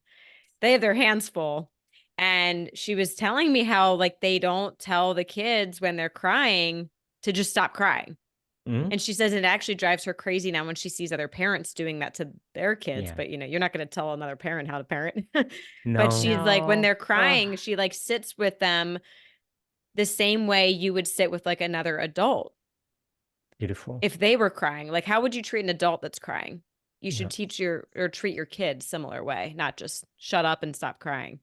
S1: They have their hands full. And she was telling me how like they don't tell the kids when they're crying to just stop crying. And she says it actually drives her crazy now when she sees other parents doing that to their kids. But you know, you're not going to tell another parent how to parent. But she's like, when they're crying, she like sits with them the same way you would sit with like another adult.
S2: Beautiful.
S1: If they were crying, like how would you treat an adult that's crying? You should teach treat your kids similar way, not just shut up and stop crying.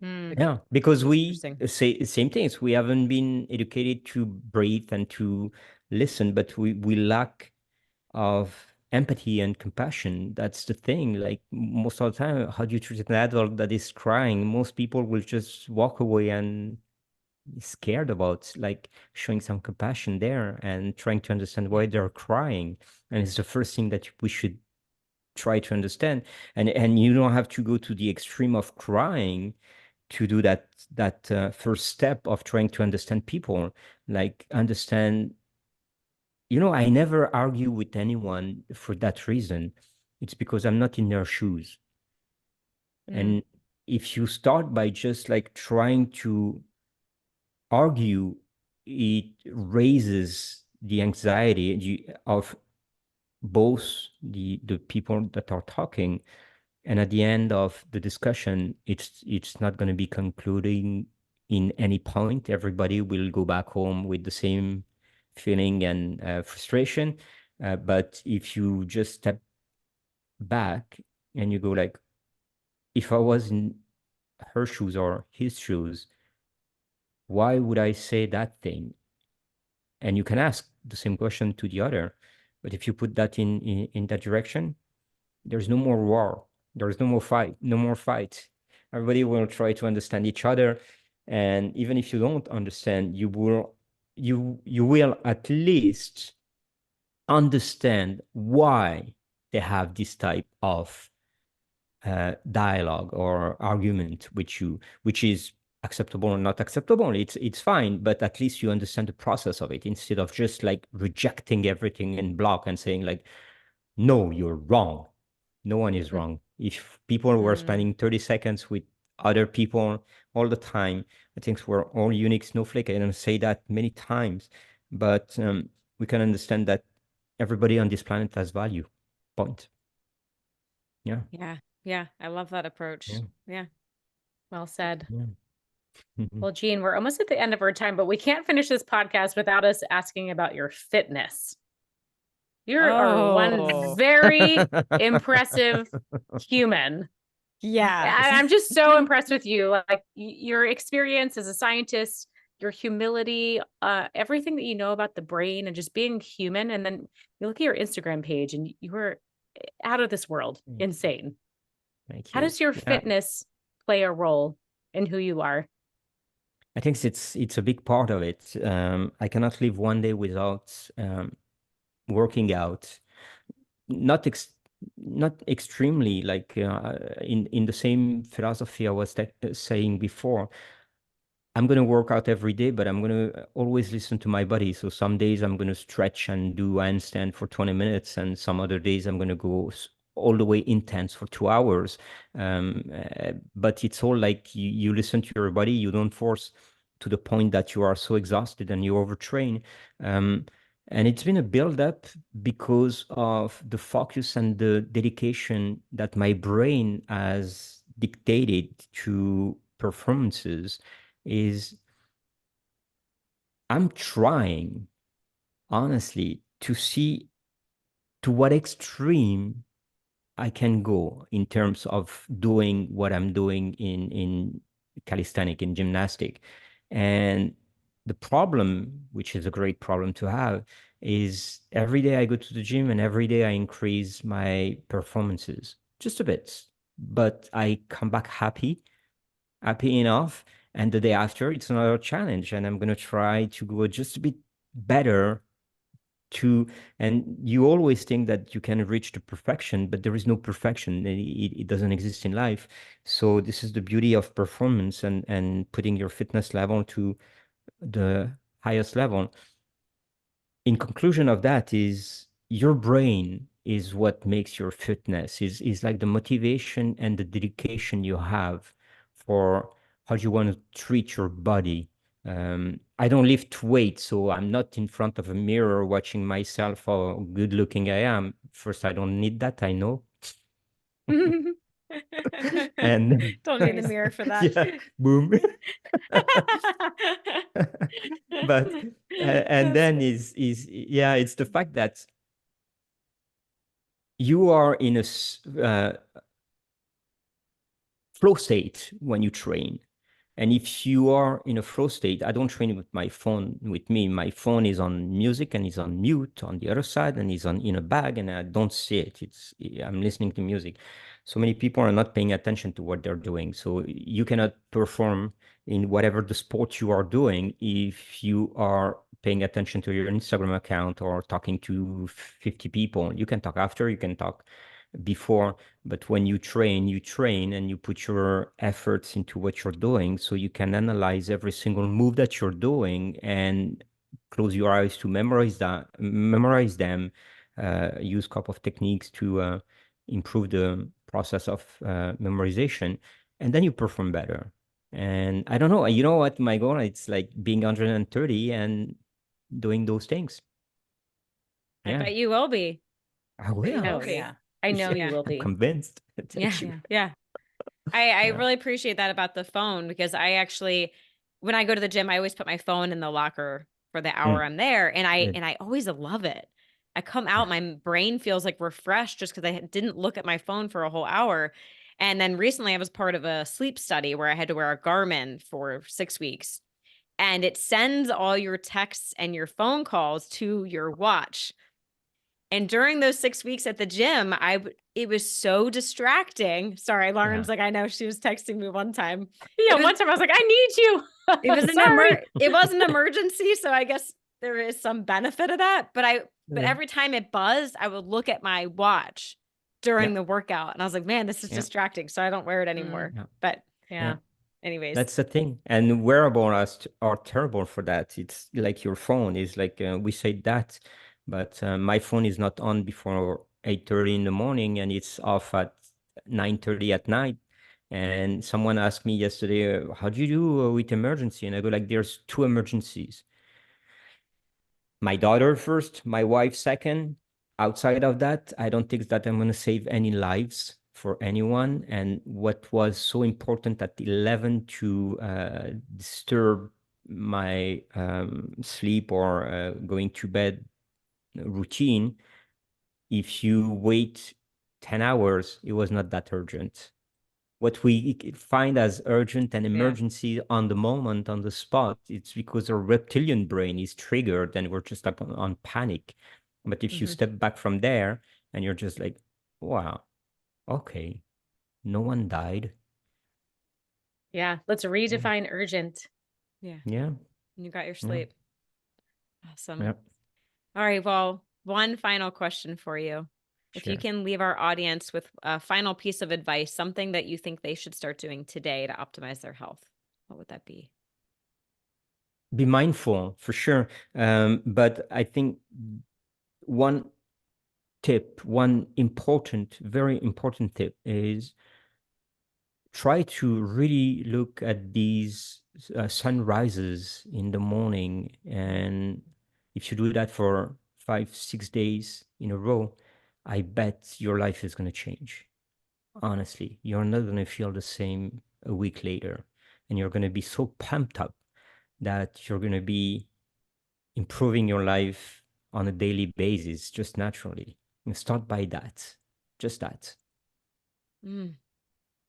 S2: Yeah, because we say same things. We haven't been educated to breathe and to listen, but we lack of empathy and compassion. That's the thing. Like most of the time, how do you treat an adult that is crying? Most people will just walk away and be scared about like showing some compassion there and trying to understand why they're crying. And it's the first thing that we should try to understand. And you don't have to go to the extreme of crying. to do that first step of trying to understand people, like understand, I never argue with anyone for that reason. It's because I'm not in their shoes. And if you start by just like trying to argue, it raises the anxiety of both the people that are talking, and at the end of the discussion, it's not going to be concluding in any point. Everybody will go back home with the same feeling and frustration. But if you just step back and you go like, if I was in her shoes or his shoes, why would I say that thing? And you can ask the same question to the other. But if you put that in that direction, there's no more war. There's no more fight. No more fight. Everybody will try to understand each other. And even if you don't understand, you will at least understand why they have this type of dialogue or argument with you, which is acceptable or not acceptable. It's fine, but at least you understand the process of it, instead of just like rejecting everything in block and saying like, no, you're wrong. No one is wrong. If people were spending 30 seconds with other people all the time, I think we're all unique snowflake. I don't say that many times, but we can understand that everybody on this planet has value. Point. Yeah.
S1: Yeah. Yeah. I love that approach. Yeah.
S3: Well said.
S2: Yeah.
S3: Well, Jean, we're almost at the end of our time, but we can't finish this podcast without us asking about your fitness. You are one very impressive human.
S1: Yeah.
S3: I'm just so impressed with you. Like your experience as a scientist, your humility, everything that you know about the brain and just being human. And then you look at your Instagram page and you were out of this world, insane.
S2: Thank you.
S3: How does your fitness play a role in who you are?
S2: I think it's a big part of it. I cannot live one day without working out. Not extremely, like in the same philosophy I was saying before. I'm going to work out every day, but I'm going to always listen to my body. So some days I'm going to stretch and do handstand for 20 minutes, and some other days I'm going to go all the way intense for 2 hours. But it's all like you listen to your body, you don't force to the point that you are so exhausted and you overtrain. And it's been a build-up because of the focus and the dedication that my brain has dictated to performances. Is I'm trying, honestly, to see to what extreme I can go in terms of doing what I'm doing in calisthenic, in gymnastic. And the problem, which is a great problem to have, is every day I go to the gym and every day I increase my performances just a bit, but I come back happy enough. And the day after, it's another challenge, and I'm going to try to go just a bit better and you always think that you can reach the perfection, but there is no perfection. It doesn't exist in life. So this is the beauty of performance and putting your fitness level to the highest level. In conclusion of that is your brain is what makes your fitness, is like the motivation and the dedication you have for how you want to treat your body. I don't lift weight, so I'm not in front of a mirror watching myself how good looking I am. First, I don't need that, I know. And
S1: don't need the mirror for that.
S2: Yeah, boom. But and then it's the fact that you are in a flow state when you train. And if you are in a flow state, I don't train with my phone with me. My phone is on music and is on mute on the other side and is in a bag, and I don't see it. I'm listening to music. So many people are not paying attention to what they're doing. So you cannot perform in whatever the sport you are doing if you are paying attention to your Instagram account or talking to 50 people. You can talk after, you can talk before. But when you train and you put your efforts into what you're doing, so you can analyze every single move that you're doing and close your eyes to memorize them, use a couple of techniques to improve the process of memorization, and then you perform better. And I don't know, you know what my goal? It's like being 130 and doing those things.
S1: I
S2: Yeah,
S1: bet you will be.
S2: I
S1: Bet you
S2: will.
S1: will
S3: Oh
S1: be.
S3: yeah. I know
S1: Yeah.
S3: you will
S2: I'm
S3: be.
S2: convinced. Thank
S1: Yeah.
S2: you.
S1: Yeah. I
S2: Yeah.
S1: really appreciate that about the phone, because I actually, when I go to the gym, I always put my phone in the locker for the hour I'm there, and
S2: Good.
S1: I always love it. I come out,
S2: Yeah.
S1: my brain feels like refreshed just because I didn't look at my phone for a whole hour. And then recently I was part of a sleep study where I had to wear a Garmin for 6 weeks, and it sends all your texts and your phone calls to your watch. And during those 6 weeks at the gym, it was so distracting. Sorry, Lauren's
S2: Yeah.
S1: like, I know she was texting me one time.
S3: Yeah,
S1: It was
S3: one time I was like, I need you. Sorry.
S1: it was an emergency, so I guess there is some benefit of that. But
S2: Yeah.
S1: every time it buzzed, I would look at my watch during the workout, and I was like, man, this is
S2: Yeah.
S1: distracting. So I don't wear it anymore.
S2: Yeah.
S1: But
S3: Yeah.
S1: anyways,
S2: That's the thing. And wearables are terrible for that. It's like your phone is like, we say that, but my phone is not on before 8:30 in the morning and it's off at 9:30 at night. And someone asked me yesterday, how do you do with emergency? And I go like, there's two emergencies. My daughter first, my wife second. Outside of that, I don't think that I'm going to save any lives for anyone. And what was so important at 11 to disturb my sleep or going to bed routine, if you wait 10 hours, it was not that urgent. What we find as urgent and emergency on the moment, on the spot, it's because our reptilian brain is triggered and we're just like on panic. But if you step back from there and you're just like, wow, okay, no one died.
S3: Yeah. Let's redefine urgent.
S1: yeah,
S2: Yeah.
S1: you got your
S2: Yeah.
S1: sleep. Awesome.
S2: Yeah.
S1: All right. Well, one final question for you. If you
S2: Sure.
S1: can leave our audience with a final piece of advice, something that you think they should start doing today to optimize their health, what would that be?
S2: Be mindful for sure. But I think one one important, very important tip is try to really look at these sunrises in the morning. And if you do that for 5, 6 days in a row, I bet your life is going to change. Honestly, you're not going to feel the same a week later. And you're going to be so pumped up that you're going to be improving your life on a daily basis, just naturally. And start by that, just that.
S1: Mm,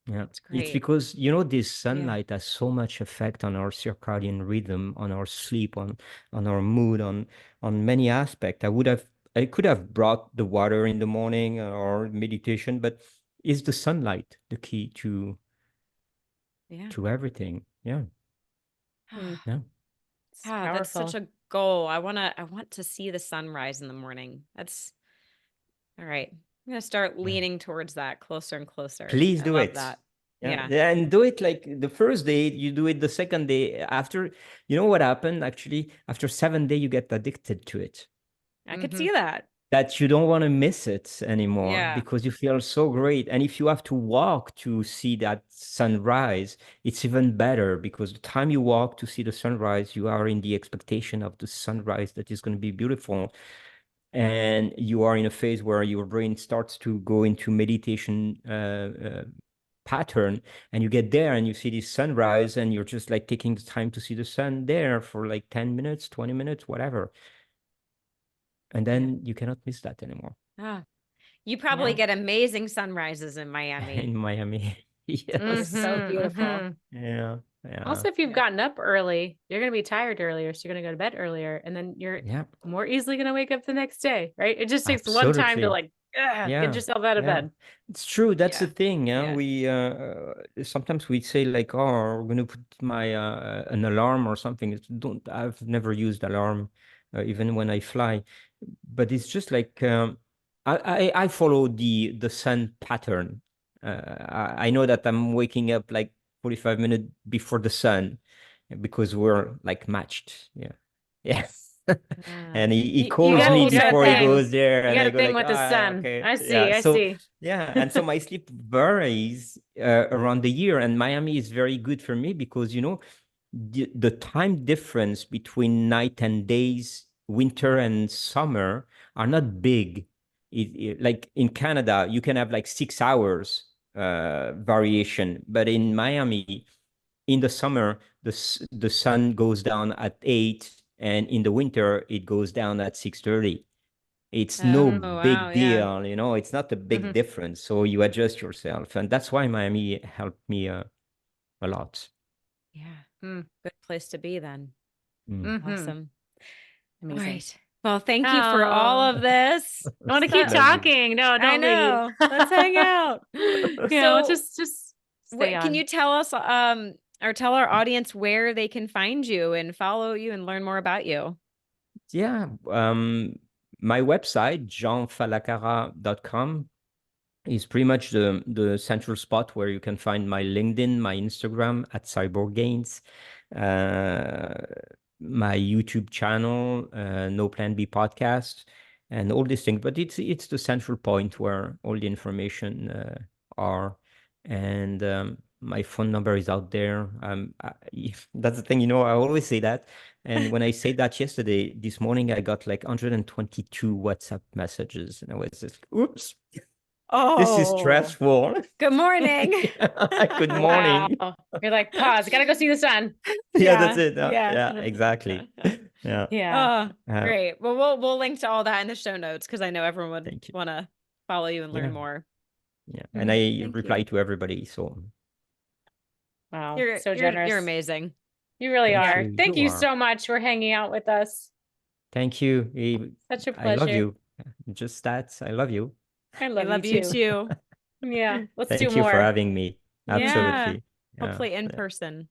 S2: Yeah,
S1: that's
S2: it's
S1: great.
S2: because this sunlight has so much effect on our circadian rhythm, on our sleep, on our mood, on many aspects. I could have brought the water in the morning or meditation, but is the sunlight the key
S1: Yeah.
S2: to everything? Yeah,
S3: Mm,
S2: yeah.
S3: It's
S1: That's such
S3: powerful.
S1: a goal. I want to see the sunrise in the morning. That's all right. I'm gonna start
S2: Yeah.
S1: leaning towards that closer and closer.
S2: Please
S1: I
S2: do
S1: love
S2: it.
S1: that.
S2: Yeah,
S1: Yeah.
S2: and do it like the first day, you do it the second day. After, you know what happened? Actually, after 7 days, you get addicted to it.
S1: I could see that.
S2: That you don't want to miss it anymore
S1: Yeah.
S2: because you feel so great. And if you have to walk to see that sunrise, it's even better because the time you walk to see the sunrise, you are in the expectation of the sunrise that is going to be beautiful. And you are in a phase where your brain starts to go into meditation pattern, and you get there and you see this sunrise and you're just like taking the time to see the sun there for like 10 minutes, 20 minutes, whatever. And then you cannot miss that anymore.
S1: Ah, you probably
S3: Yeah.
S1: get amazing sunrises in Miami.
S2: In Miami.
S1: It's
S2: Yes.
S1: so
S3: Mhm,
S1: beautiful.
S3: mhm.
S2: Yeah. Yeah.
S3: Also, if you've gotten up early, you're going to be tired earlier. So you're going to go to bed earlier. And then you're
S2: Yeah.
S3: more easily going to wake up the next day, right? It just takes one time to
S2: Absolutely.
S3: like get
S2: Yeah.
S3: yourself out of
S2: Yeah.
S3: bed.
S2: It's true. That's the
S1: Yeah.
S2: thing. Yeah.
S1: Yeah.
S2: We sometimes we say like, oh, we're gonna put my an alarm or something. I've never used alarm, even when I fly. But it's just like I follow the sun pattern. I know that I'm waking up like 45 minutes before the sun because we're like matched. Yeah. Yeah. And he
S1: You
S2: calls
S1: got
S2: me
S3: You got a
S2: before he
S3: thing.
S2: goes there,
S3: You
S2: and
S3: got
S2: I
S3: a
S2: go
S3: thing
S2: like,
S3: with the
S2: ah,
S3: sun.
S2: okay,
S3: I
S2: yeah.
S3: see. I
S2: So
S3: see.
S2: yeah, and so my sleep varies around the year, and Miami is very good for me because the time difference between night and days, winter and summer, are not big. Like in Canada, you can have like 6 hours variation, but in Miami, in the summer, the sun goes down at 8, and in the winter, it goes down at 6:30. It's no
S1: Oh, wow.
S2: big
S1: Yeah.
S2: deal, it's not a big
S3: Mhm.
S2: difference. So you adjust yourself, and that's why Miami helped me a lot.
S1: Yeah.
S3: Mm.
S1: Good place to be then.
S2: Mm.
S3: Mhm.
S1: Awesome. All
S3: Amazing.
S1: right. Well, thank you for all
S3: Oh,
S1: of this.
S3: I want to keep
S1: So-
S2: Love you.
S3: talking. No,
S1: I
S3: don't leave.
S1: know. Let's hang out.
S3: Yeah,
S1: So,
S3: let's just stay
S1: can
S3: on.
S1: you tell us or tell our audience where they can find you and follow you and learn more about you?
S2: Yeah. My website, jeanfallacara.com, is pretty much the central spot where you can find my LinkedIn, my Instagram at Cyborg Gains, uh, my YouTube channel, No Plan B podcast, and all these things. But it's the central point where all the information are, and my phone number is out there. That's the thing, I always say that. And when I said that yesterday, this morning, I got like 122 WhatsApp messages, and I was just, oops. This is
S1: Oh,
S2: stressful.
S1: good morning.
S2: Good
S3: Wow.
S2: morning.
S3: You're like, pause. Gotta go see the sun.
S2: Yeah, that's
S1: Yeah.
S2: it.
S1: Yeah.
S2: Yeah, exactly. Yeah.
S3: Yeah.
S1: Oh, great. Well, we'll link to all that in the show notes because I know everyone would
S2: Thank you.
S1: want to follow you and learn
S2: Yeah.
S1: more.
S2: Yeah. And I
S1: Thank
S2: reply
S1: you.
S2: to everybody. So
S3: Wow.
S1: You're
S3: So
S1: you're
S3: generous.
S1: you're amazing.
S3: You really
S2: thank
S3: are.
S2: you.
S3: Thank
S2: You
S3: you
S2: are.
S3: so much for hanging out with us.
S2: Thank you.
S3: Such a
S2: I love
S3: pleasure.
S2: you. Just that. I love you.
S3: I
S1: I
S3: love you
S1: love you
S3: too.
S1: too.
S3: Yeah. Let's do
S2: Thank you for
S3: more.
S2: having me.
S1: Yeah.
S2: Absolutely. Yeah.
S1: Hopefully in person.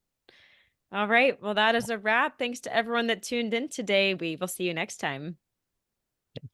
S1: All right. Well, that is a wrap. Thanks to everyone that tuned in today. We will see you next time.